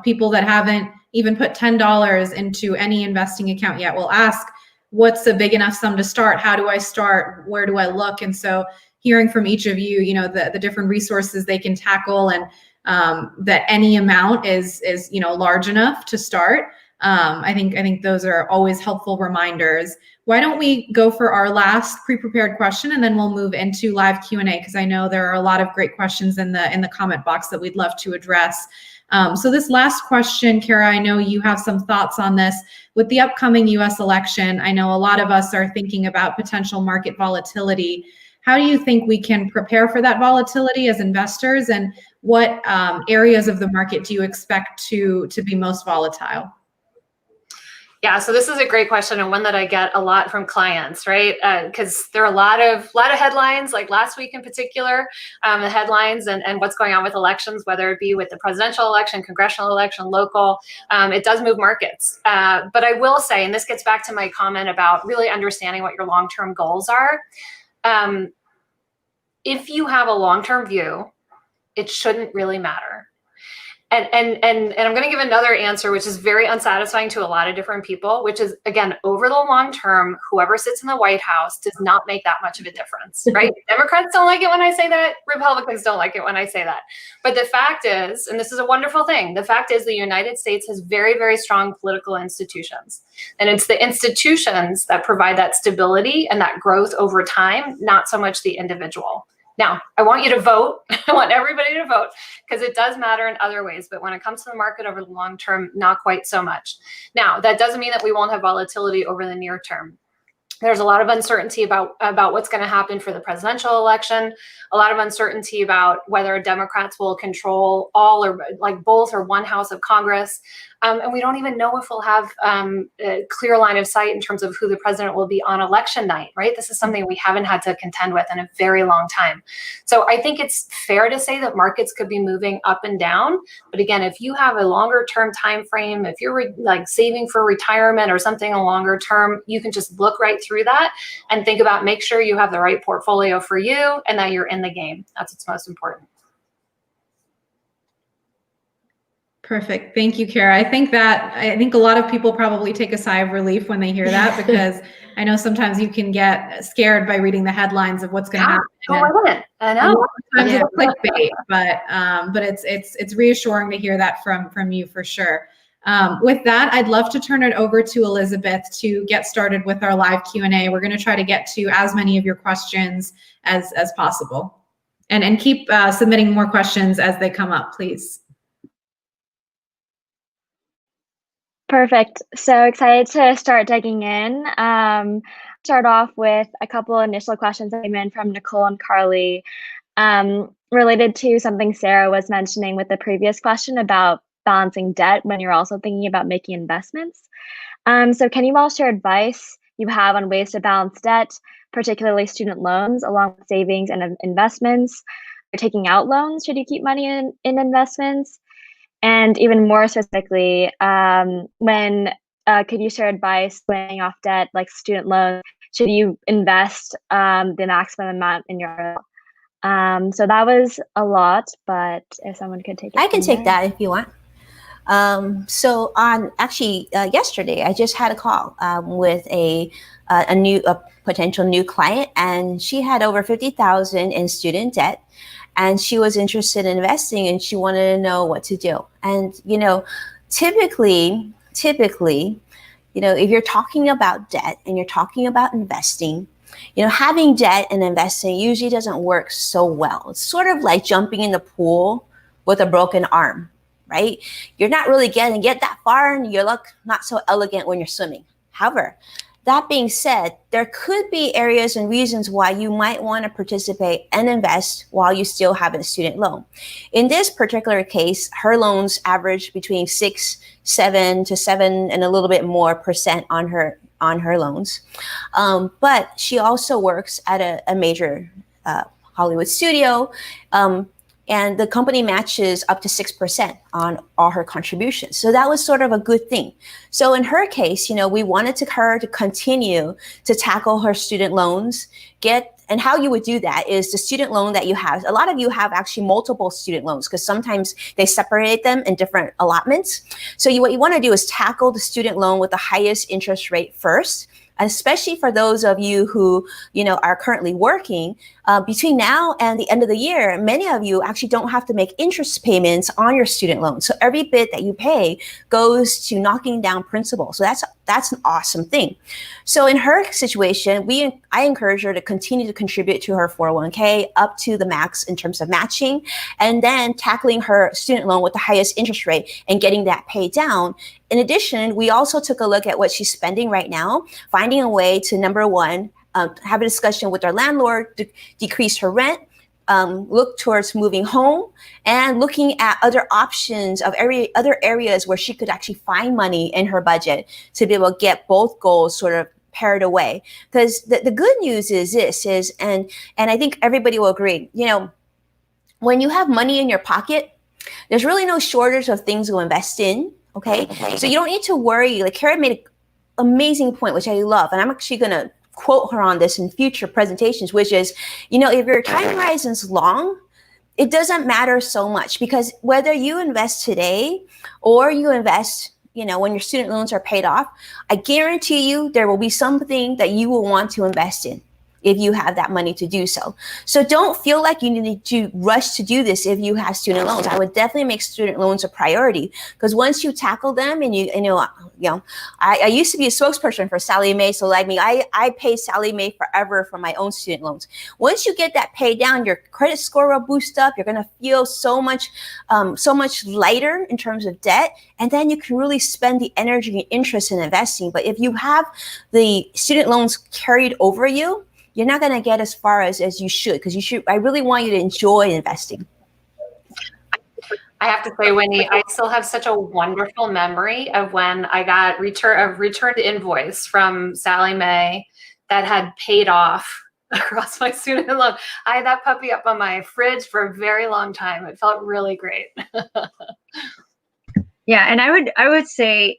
People that haven't even put $10 into any investing account yet will ask, what's a big enough sum to start? How do I start? Where do I look? And so hearing from each of you, the different resources they can tackle, and that any amount is large enough to start. I think those are always helpful reminders. Why don't we go for our last pre-prepared question, and then we'll move into live Q&A, because I know there are a lot of great questions in the comment box that we'd love to address. So this last question, Kara, I know you have some thoughts on this. With the upcoming US election, I know a lot of us are thinking about potential market volatility. How do you think we can prepare for that volatility as investors, and what areas of the market do you expect to be most volatile?
Yeah, so this is a great question, and one that I get a lot from clients, right? Because there are a lot of headlines, like last week in particular, the headlines and what's going on with elections, whether it be with the presidential election, congressional election, local, it does move markets. But I will say, and this gets back to my comment about really understanding what your long-term goals are. If you have a long-term view, it shouldn't really matter. And I'm going to give another answer, which is very unsatisfying to a lot of different people, which is, again, over the long term, whoever sits in the White House does not make that much of a difference, right? Democrats don't like it when I say that. Republicans don't like it when I say that. But the fact is, and this is a wonderful thing, the fact is the United States has very, very strong political institutions. And it's the institutions that provide that stability and that growth over time, not so much the individual. Now, I want you to vote. I want everybody to vote, because it does matter in other ways. But when it comes to the market over the long term, not quite so much. Now, that doesn't mean that we won't have volatility over the near term. There's a lot of uncertainty about what's going to happen for the presidential election, a lot of uncertainty about whether Democrats will control all or like both or one house of Congress. And we don't even know if we'll have a clear line of sight in terms of who the president will be on election night, right? This is something we haven't had to contend with in a very long time. So I think it's fair to say that markets could be moving up and down. But again, if you have a longer term time frame, if you're like saving for retirement or something a longer term, you can just look right through that and think about, make sure you have the right portfolio for you and that you're in the game. That's what's most important.
Perfect. Thank you, Kara. I think a lot of people probably take a sigh of relief when they hear that, because I know sometimes you can get scared by reading the headlines of what's going to happen.
Oh, I know.
Sometimes it's clickbait, but it's reassuring to hear that from you for sure. With that, I'd love to turn it over to Elizabeth to get started with our live Q&A. We're going to try to get to as many of your questions as possible, and keep submitting more questions as they come up, please.
Perfect. So excited to start digging in. Start off with a couple initial questions that came in from Nicole and Carly, related to something Sara was mentioning with the previous question about balancing debt when you're also thinking about making investments. So can you all share advice you have on ways to balance debt, particularly student loans, along with savings and investments? taking out loans, should you keep money in investments? And even more specifically, when could you share advice when paying off debt like student loans? Should you invest the maximum amount in your so that was a lot, but if someone could take it.
I can take that if you want. So on yesterday, I just had a call with a potential new client, and she had over 50,000 in student debt, and she was interested in investing, and she wanted to know what to do. And typically, if you're talking about debt and you're talking about investing, having debt and investing usually doesn't work so well. It's sort of like jumping in the pool with a broken arm, right? You're not really going to get that far, and you look not so elegant when you're swimming. However, that being said, there could be areas and reasons why you might want to participate and invest while you still have a student loan. In this particular case, her loans average between 7 to 7 and a little bit more % on her loans. But she also works at a major Hollywood studio. And the company matches up to 6% on all her contributions. So that was sort of a good thing. So in her case, we wanted her to continue to tackle her student loans, and how you would do that is the student loan that you have. A lot of you have actually multiple student loans because sometimes they separate them in different allotments. So what you want to do is tackle the student loan with the highest interest rate first, especially for those of you who, are currently working. Between now and the end of the year, many of you actually don't have to make interest payments on your student loan. So every bit that you pay goes to knocking down principal. So that's an awesome thing. So in her situation, I encourage her to continue to contribute to her 401k up to the max in terms of matching, and then tackling her student loan with the highest interest rate and getting that paid down. In addition, we also took a look at what she's spending right now, finding a way to, number one, have a discussion with our landlord to decrease her rent, look towards moving home, and looking at other options of other areas where she could actually find money in her budget to be able to get both goals sort of paired away. Because the good news is and I think everybody will agree, when you have money in your pocket, there's really no shortage of things to invest in. Okay. So you don't need to worry. Like Kara made an amazing point, which I love. And I'm actually going to quote her on this in future presentations, which is, if your time horizon is long, it doesn't matter so much, because whether you invest today or you invest, when your student loans are paid off, I guarantee you there will be something that you will want to invest in if you have that money to do so. So don't feel like you need to rush to do this if you have student loans. I would definitely make student loans a priority, because once you tackle them and I used to be a spokesperson for Sallie Mae. So like me, I paid Sallie Mae forever for my own student loans. Once you get that paid down, your credit score will boost up. You're going to feel so much lighter in terms of debt. And then you can really spend the energy and interest in investing. But if you have the student loans carried over you, you're not going to get as far as you should, because I really want you to enjoy investing.
I have to say, Winnie, I still have such a wonderful memory of when I got a returned invoice from Sallie Mae that had paid off across my student loan. I had that puppy up on my fridge for a very long time. It felt really great.
Yeah, and I would say,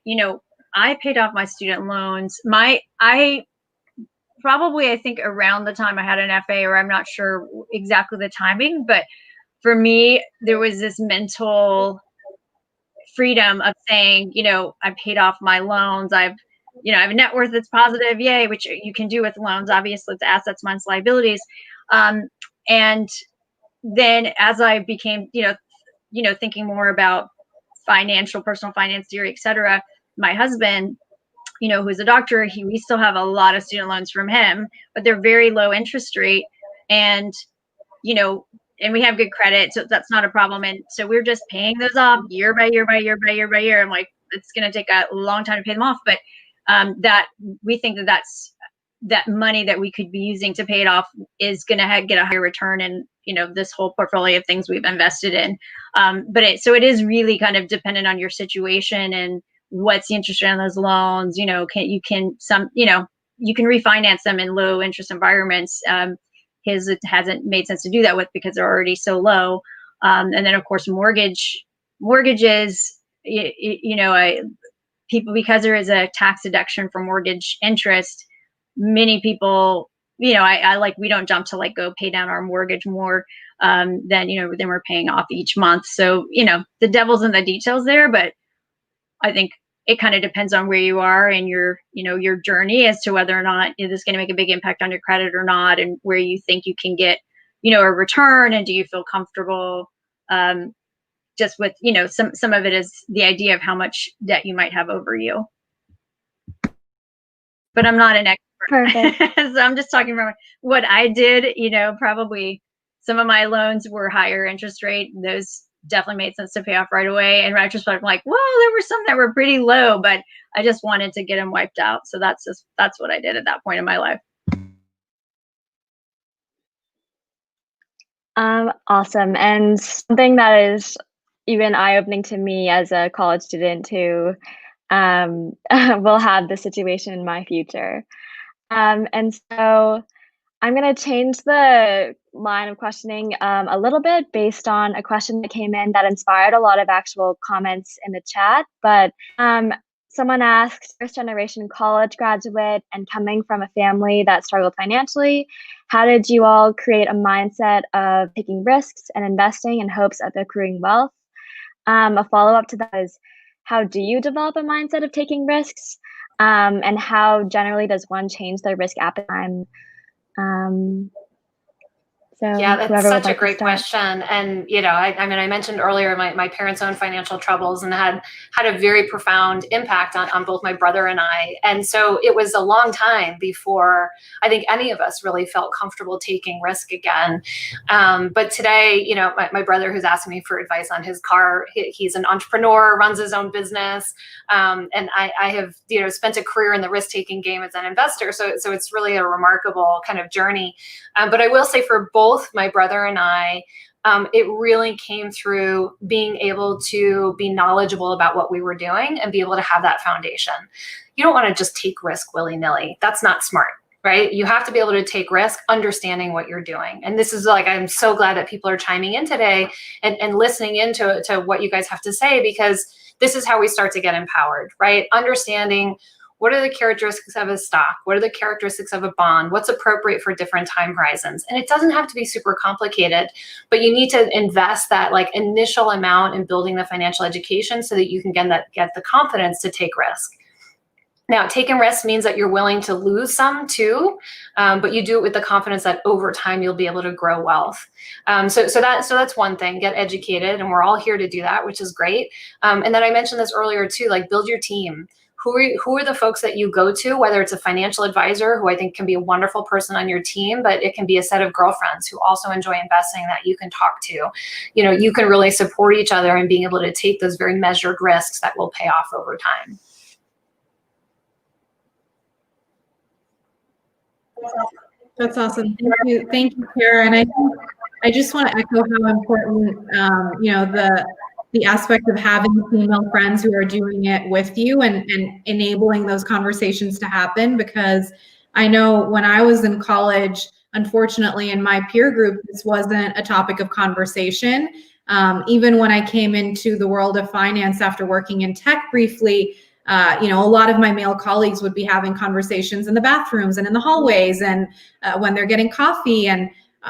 I paid off my student loans. I think around the time I had an FA, or I'm not sure exactly the timing, but for me, there was this mental freedom of saying, I paid off my loans. I have a net worth that's positive, yay, which you can do with loans. Obviously, it's assets minus liabilities. And then as I became, thinking more about personal finance theory, et cetera, my husband, who's a doctor, we still have a lot of student loans from him, but they're very low interest rate, and and we have good credit, so that's not a problem. And so we're just paying those off year by year by year by year by year. I'm like, it's going to take a long time to pay them off, but that we think that money that we could be using to pay it off is going to get a higher return in this whole portfolio of things we've invested in. But so it is really kind of dependent on your situation and what's the interest rate on those loans. You can refinance them in low interest environments. his it hasn't made sense to do that with because they're already so low. And then of course mortgages, people, because there is a tax deduction for mortgage interest, many people, I like, we don't jump to like go pay down our mortgage more than we're paying off each month. So, the devil's in the details there, but I think it kind of depends on where you are and your journey as to whether or not this is going to make a big impact on your credit or not, and where you think you can get, a return, and do you feel comfortable just with, some of it is the idea of how much debt you might have over you. But I'm not an expert.
Perfect.
So I'm just talking about what I did. Probably some of my loans were higher interest rate. Those definitely made sense to pay off right away. In retrospect, I'm like, well, there were some that were pretty low, but I just wanted to get them wiped out. So that's what I did at that point in my life.
Awesome. And something that is even eye-opening to me as a college student who will have this situation in my future. And so I'm going to change the line of questioning a little bit based on a question that came in that inspired a lot of actual comments in the chat. But someone asked, first generation college graduate and coming from a family that struggled financially, how did you all create a mindset of taking risks and investing in hopes of accruing wealth? A follow-up to that is, how do you develop a mindset of taking risks? And how generally does one change their risk appetite?
Yeah, that's such a great question. And, I mentioned earlier, my parents' own financial troubles and had a very profound impact on both my brother and I. And so it was a long time before I think any of us really felt comfortable taking risk again. But today, my brother who's asking me for advice on his car, he's an entrepreneur, runs his own business. And I have, spent a career in the risk-taking game as an investor. So it's really a remarkable kind of journey. But I will say for both my brother and I, it really came through being able to be knowledgeable about what we were doing and be able to have that foundation. You don't want to just take risk willy-nilly. That's not smart, right? You have to be able to take risk, understanding what you're doing. And this is I'm so glad that people are chiming in today and listening into what you guys have to say, because this is how we start to get empowered, right? Understanding what are the characteristics of a stock? What are the characteristics of a bond? What's appropriate for different time horizons? And it doesn't have to be super complicated, but you need to invest that initial amount in building the financial education so that you can get the confidence to take risk. Now, taking risks means that you're willing to lose some too, but you do it with the confidence that over time you'll be able to grow wealth. So that's one thing. Get educated, and we're all here to do that, which is great. And then I mentioned this earlier too. Build your team. Who are the folks that you go to, whether it's a financial advisor, who I think can be a wonderful person on your team, but it can be a set of girlfriends who also enjoy investing that you can talk to. You can really support each other in being able to take those very measured risks that will pay off over time.
That's awesome. Thank you, Sara. And I just want to echo how important, the aspect of having female friends who are doing it with you and enabling those conversations to happen. Because I know when I was in college, unfortunately, in my peer group, this wasn't a topic of conversation. Even when I came into the world of finance after working in tech briefly, a lot of my male colleagues would be having conversations in the bathrooms and in the hallways and when they're getting coffee. And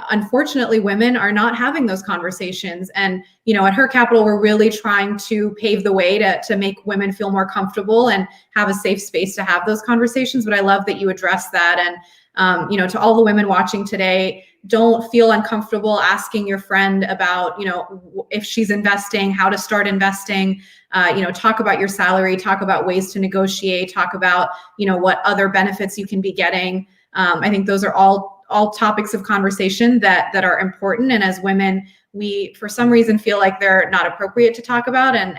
unfortunately, women are not having those conversations. And, at HerCapital, we're really trying to pave the way to make women feel more comfortable and have a safe space to have those conversations. But I love that you address that. And, to all the women watching today, don't feel uncomfortable asking your friend about, if she's investing, how to start investing, talk about your salary, talk about ways to negotiate, talk about, what other benefits you can be getting. I think those are all topics of conversation that are important. And as women, we, for some reason, feel like they're not appropriate to talk about. And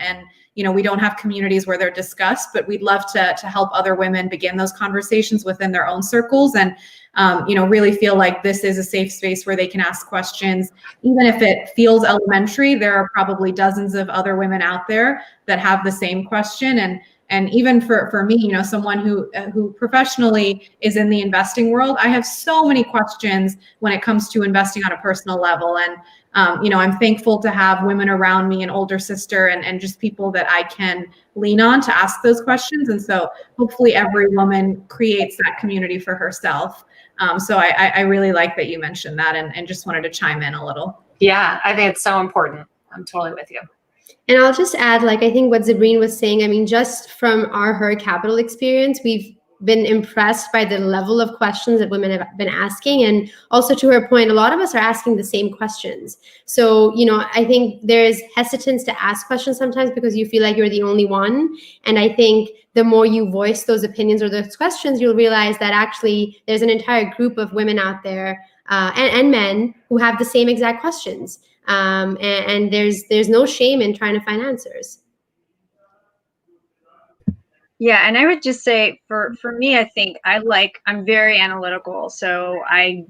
we don't have communities where they're discussed, but we'd love to help other women begin those conversations within their own circles and, really feel like this is a safe space where they can ask questions. Even if it feels elementary, there are probably dozens of other women out there that have the same question. And even for me, someone who professionally is in the investing world, I have so many questions when it comes to investing on a personal level. And I'm thankful to have women around me, an older sister, and just people that I can lean on to ask those questions. And so hopefully every woman creates that community for herself. So I really like that you mentioned that, and just wanted to chime in a little.
Yeah, I think it's so important. I'm totally with you.
And I'll just add, I think what Zabreen was saying, just from our HerCapital experience, we've been impressed by the level of questions that women have been asking. And also, to her point, a lot of us are asking the same questions. So, I think there's hesitance to ask questions sometimes because you feel like you're the only one. And I think the more you voice those opinions or those questions, you'll realize that actually there's an entire group of women out there and men who have the same exact questions. And there's no shame in trying to find answers.
Yeah, and I would just say for me, I think I'm very analytical. So I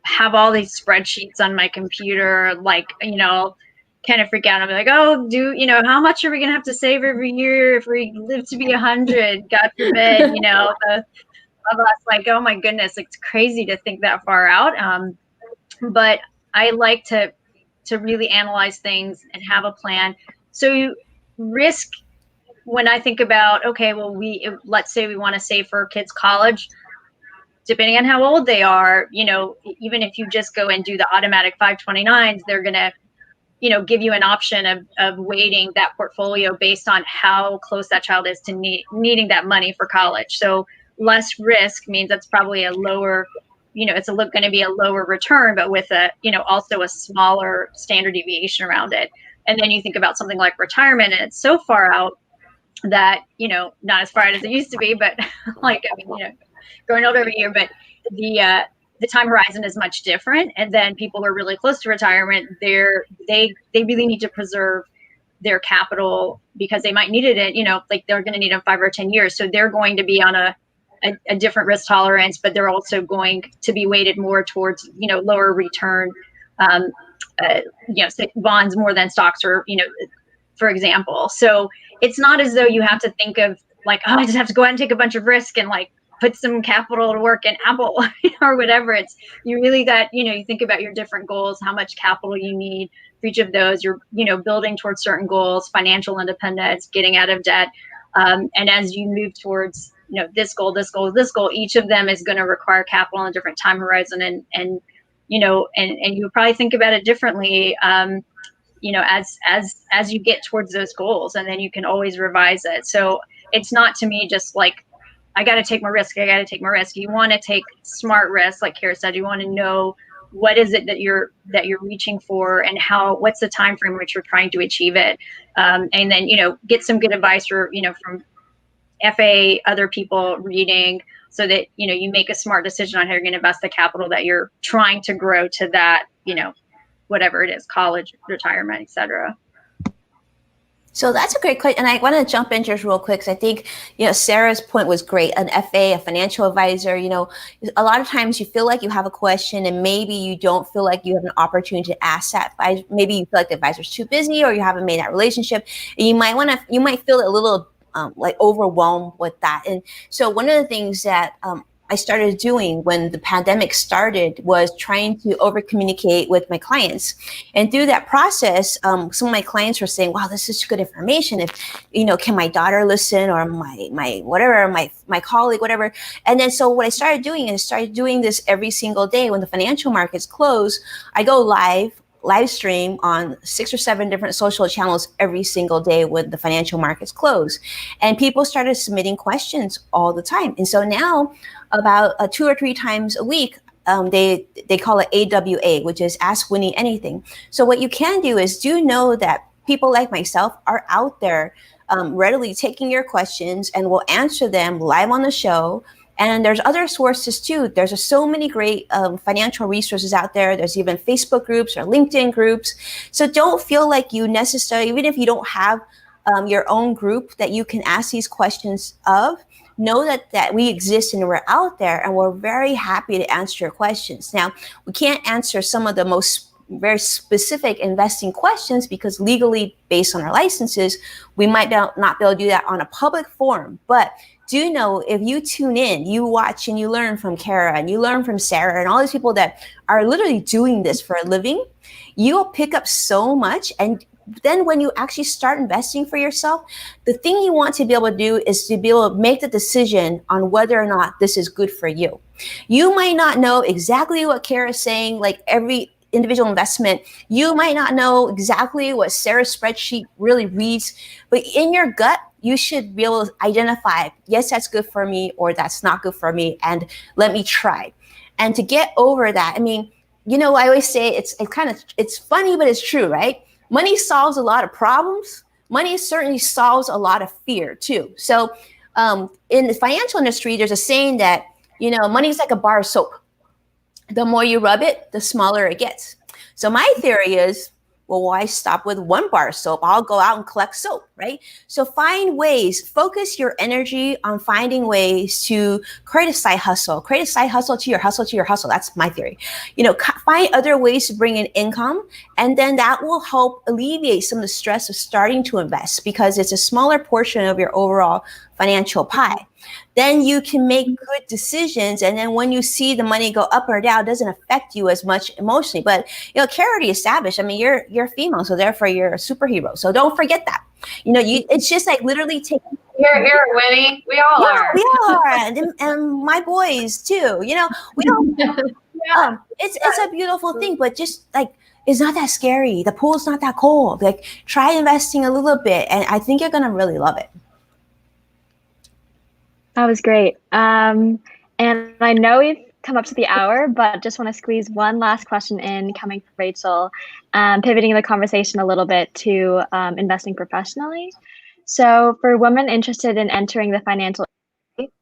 have all these spreadsheets on my computer, kind of freak out. I'm like, oh, how much are we gonna have to save every year if we live to be 100? God forbid, the of us, like, oh my goodness, it's crazy to think that far out. But I like to really analyze things and have a plan. So risk, when I think about, okay, well, let's say we want to save for kids' college, depending on how old they are, even if you just go and do the automatic 529s, they're going to, give you an option of weighting that portfolio based on how close that child is to needing that money for college. So less risk means that's probably a lower, it's going to be a lower return, but with also a smaller standard deviation around it. And then you think about something like retirement, and it's so far out that, not as far out as it used to be, but growing older every year, but the time horizon is much different. And then people are really close to retirement. They really need to preserve their capital because they might need it, they're going to need it in 5 or 10 years. So they're going to be on a different risk tolerance, but they're also going to be weighted more towards, lower return, bonds more than stocks, or, for example. So it's not as though you have to think of I just have to go out and take a bunch of risk and put some capital to work in Apple or whatever. It's you really got, you think about your different goals, how much capital you need for each of those. You're, building towards certain goals, financial independence, getting out of debt. And as you move towards, this goal, each of them is going to require capital on a different time horizon. And you probably think about it differently, as you get towards those goals, and then you can always revise it. So it's not, to me, just I got to take my risk. You want to take smart risks, like Kara said. You want to know what is it that you're reaching for, and what's the time frame in which you're trying to achieve it. And then, get some good advice from FA, other people reading, so that, you make a smart decision on how you're going to invest the capital that you're trying to grow to that, whatever it is, college, retirement, etc.
So that's a great question. And I want to jump in just real quick, because I think, Sarah's point was great. An FA, a financial advisor, a lot of times you feel like you have a question and maybe you don't feel like you have an opportunity to ask that. Maybe you feel like the advisor's too busy, or you haven't made that relationship. And you might feel a little overwhelmed with that. And so one of the things that I started doing when the pandemic started was trying to over communicate with my clients. And through that process, some of my clients were saying, wow, this is good information. If, can my daughter listen, or my colleague, whatever. And then so what I started doing this every single day. When the financial markets close, I go live stream on 6 or 7 different social channels every single day when the financial markets close. And people started submitting questions all the time. And so now about 2 or 3 times a week, they call it AWA, which is Ask Winnie Anything. So what you can do is know that people like myself are out there readily taking your questions, and will answer them live on the show. And there's other sources too. There's so many great financial resources out there. There's even Facebook groups or LinkedIn groups. So don't feel like you necessarily, even if you don't have your own group that you can ask these questions of, know that we exist and we're out there, and we're very happy to answer your questions. Now, we can't answer some of the most very specific investing questions, because legally, based on our licenses, we might not be able to do that on a public forum. But do know, if you tune in, you watch and you learn from Kara and you learn from Sarah and all these people that are literally doing this for a living, you'll pick up so much. And then when you actually start investing for yourself, the thing you want to be able to do is to be able to make the decision on whether or not this is good for you. You might not know exactly what Kara is saying, like every individual investment. You might not know exactly what Sarah's spreadsheet really reads, but in your gut, you should be able to identify, yes, that's good for me, or that's not good for me, and let me try. And to get over that, I mean, you know, I always say it's funny, but it's true, right? Money solves a lot of problems. Money certainly solves a lot of fear too. So in the financial industry, there's a saying that, you know, money is like a bar of soap. The more you rub it, the smaller it gets. So my theory is, well, why stop with one bar of soap? I'll go out and collect soap, right? So find ways, focus your energy on finding ways to create a side hustle to your hustle. That's my theory. You know, find other ways to bring in income, and then that will help alleviate some of the stress of starting to invest, because it's a smaller portion of your overall financial pie. Then you can make good decisions. And then when you see the money go up or down, it doesn't affect you as much emotionally. But, you know, Kara already established, I mean, you're female, so therefore you're a superhero. So don't forget that. You know, it's just like literally taking.
Here, Winnie. We all are.
We all are. And my boys too. You know, we all, it's a beautiful thing, but just like, it's not that scary. The pool's not that cold. Like, try investing a little bit, and I think you're going to really love it.
That was great. And I know we've come up to the hour, but just want to squeeze one last question in, coming from Rachel, pivoting the conversation a little bit to investing professionally. So for women interested in entering the financial,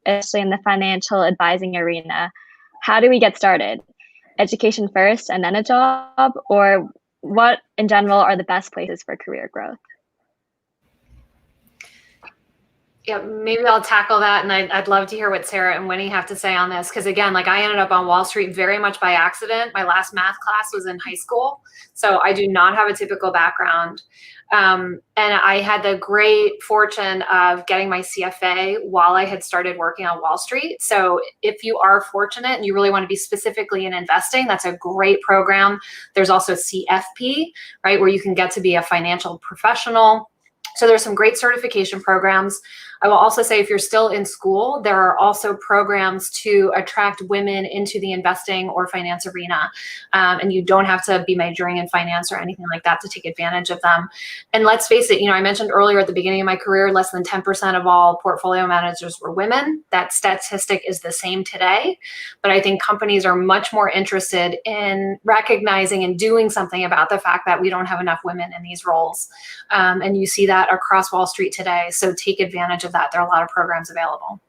especially in the financial advising arena, how do we get started? Education first and then a job? Or what in general are the best places for career growth?
Yeah, maybe I'll tackle that. And I'd love to hear what Sarah and Winnie have to say on this. Because again, like, I ended up on Wall Street very much by accident. My last math class was in high school. So I do not have a typical background. And I had the great fortune of getting my CFA while I had started working on Wall Street. So if you are fortunate and you really want to be specifically in investing, that's a great program. There's also CFP, right, where you can get to be a financial professional. So there's some great certification programs. I will also say, if you're still in school, there are also programs to attract women into the investing or finance arena. And you don't have to be majoring in finance or anything like that to take advantage of them. And let's face it, you know, I mentioned earlier at the beginning of my career, less than 10% of all portfolio managers were women. That statistic is the same today. But I think companies are much more interested in recognizing and doing something about the fact that we don't have enough women in these roles. And you see that across Wall Street today. So take advantage of that. There are a lot of programs available.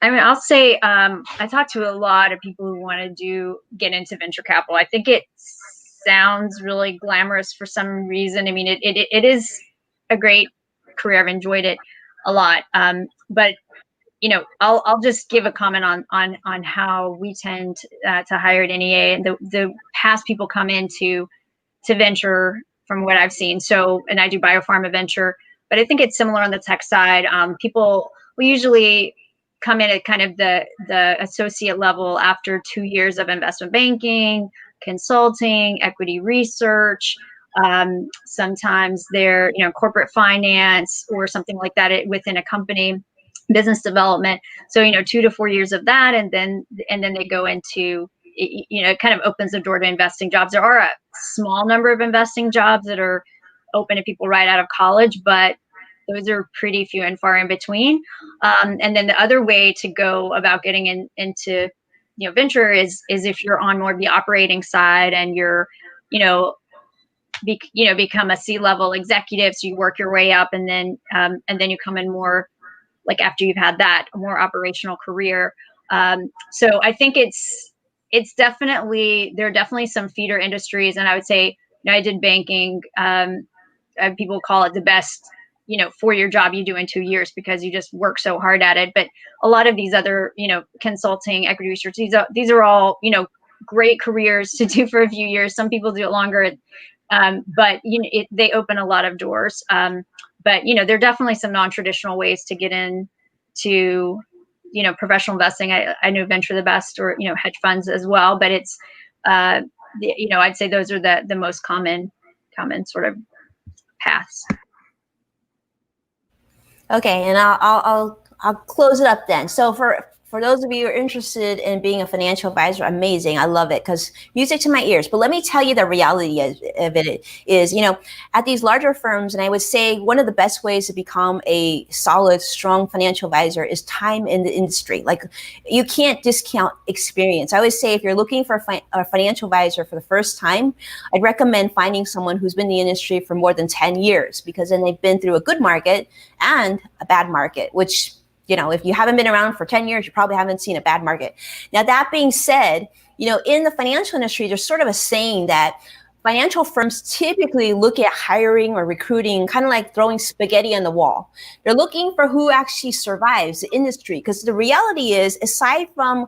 I mean, I'll say I talk to a lot of people who want to get into venture capital. I think it sounds really glamorous for some reason. I mean, it is a great career. I've enjoyed it a lot. But you know, I'll just give a comment on how we tend to hire at NEA, and the past people come into venture from what I've seen. So, and I do biopharma venture, but I think it's similar on the tech side. We usually come in at kind of the associate level after 2 years of investment banking, consulting, equity research. Sometimes they're, you know, corporate finance or something like that within a company, business development. So, you know, 2 to 4 years of that, and then they go into, you know, it kind of opens the door to investing jobs. There are a small number of investing jobs that are open to people right out of college, but those are pretty few and far in between. And then the other way to go about getting into, you know, venture is if you're on more of the operating side and you're, you know, become a C-level executive. So you work your way up, and then you come in more like after you've had that more operational career. So I think it's definitely, there are definitely some feeder industries. And I would say, you know, I did banking. People call it the best, 4-year job you do in 2 years because you just work so hard at it. But a lot of these other, consulting, equity research, these are all, great careers to do for a few years. Some people do it longer, but they open a lot of doors. But there are definitely some non-traditional ways to get into, professional investing. I know Venture the Best, or hedge funds as well. But it's I'd say those are the most common sort of paths.
Okay, and I'll close it up then. So for those of you who are interested in being a financial advisor, amazing. I love it, because music to my ears. But let me tell you the reality of it is, at these larger firms, and I would say one of the best ways to become a solid, strong financial advisor is time in the industry. Like, you can't discount experience. I always say, if you're looking for a financial advisor for the first time, I'd recommend finding someone who's been in the industry for more than 10 years, because then they've been through a good market and a bad market, which, if you haven't been around for 10 years, you probably haven't seen a bad market. Now, that being said, in the financial industry, there's sort of a saying that financial firms typically look at hiring or recruiting kind of like throwing spaghetti on the wall. They're looking for who actually survives the industry, because the reality is, aside from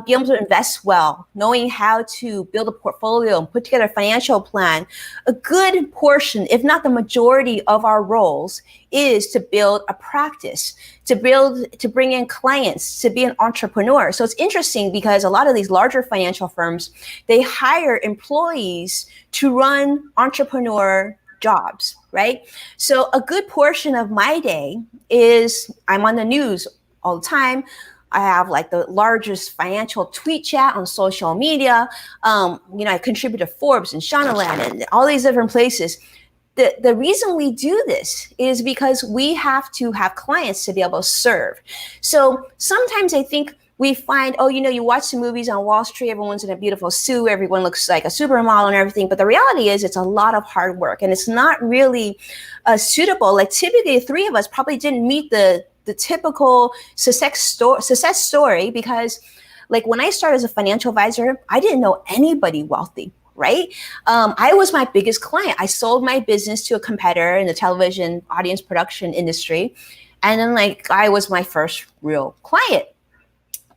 being able to invest well, knowing how to build a portfolio and put together a financial plan, a good portion, if not the majority of our roles, is to build a practice, to bring in clients, to be an entrepreneur. So it's interesting, because a lot of these larger financial firms, they hire employees to run entrepreneur jobs, right? So a good portion of my day is I'm on the news all the time. I have like the largest financial tweet chat on social media. I contribute to Forbes and Shaunaland and all these different places. The reason we do this is because we have to have clients to be able to serve. So sometimes I think we find, you watch the movies on Wall Street, everyone's in a beautiful suit, everyone looks like a supermodel and everything. But the reality is, it's a lot of hard work, and it's not really suitable. Like, typically, the three of us probably didn't meet the typical success story, because, like, when I started as a financial advisor, I didn't know anybody wealthy. Right? I was my biggest client. I sold my business to a competitor in the television audience production industry. And then, I was my first real client.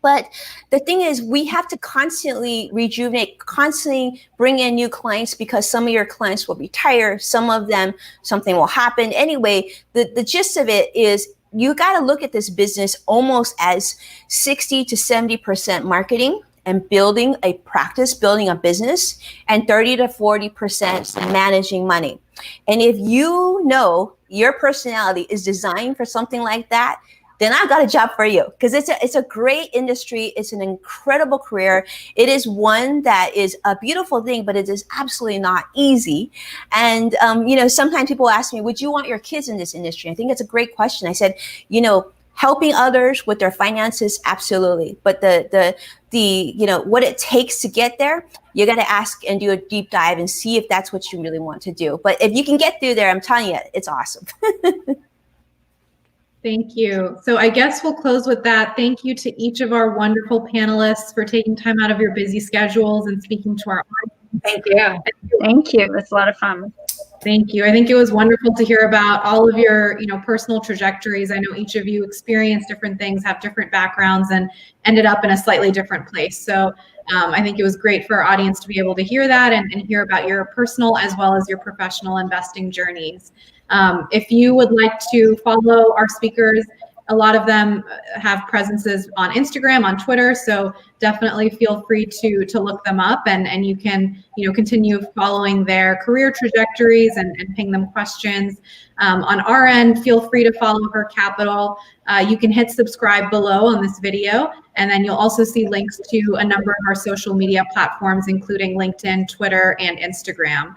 But the thing is, we have to constantly rejuvenate, constantly bring in new clients, because some of your clients will retire. Some of them, something will happen. Anyway, the gist of it is, you got to look at this business almost as 60 to 70% marketing and building a practice, building a business, and 30 to 40% managing money. And if you know your personality is designed for something like that, then I've got a job for you, because it's a great industry. It's an incredible career. It is one that is a beautiful thing, but it is absolutely not easy. And, sometimes people ask me, would you want your kids in this industry? I think it's a great question. I said, helping others with their finances, absolutely. But the what it takes to get there, you got to ask and do a deep dive and see if that's what you really want to do. But if you can get through there, I'm telling you, it's awesome.
Thank you. So I guess we'll close with that. Thank you to each of our wonderful panelists for taking time out of your busy schedules and speaking to our audience.
Thank you. Thank you. It's a lot of fun.
Thank you. I think it was wonderful to hear about all of your, personal trajectories. I know each of you experienced different things, have different backgrounds, and ended up in a slightly different place. So I think it was great for our audience to be able to hear that and hear about your personal as well as your professional investing journees. If you would like to follow our speakers, a lot of them have presences on Instagram, on Twitter, so definitely feel free to look them up, and you can continue following their career trajectories and ping them questions. On our end, feel free to follow HerCapital. You can hit subscribe below on this video, and then you'll also see links to a number of our social media platforms, including LinkedIn, Twitter, and Instagram.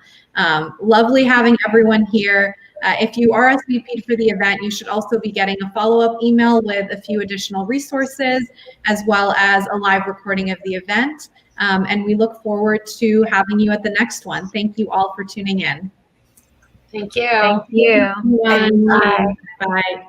Lovely having everyone here. If you RSVP'd for the event, you should also be getting a follow-up email with a few additional resources, as well as a live recording of the event. And we look forward to having you at the next one. Thank you all for tuning in.
Thank you.
Thank you.
Bye. Bye.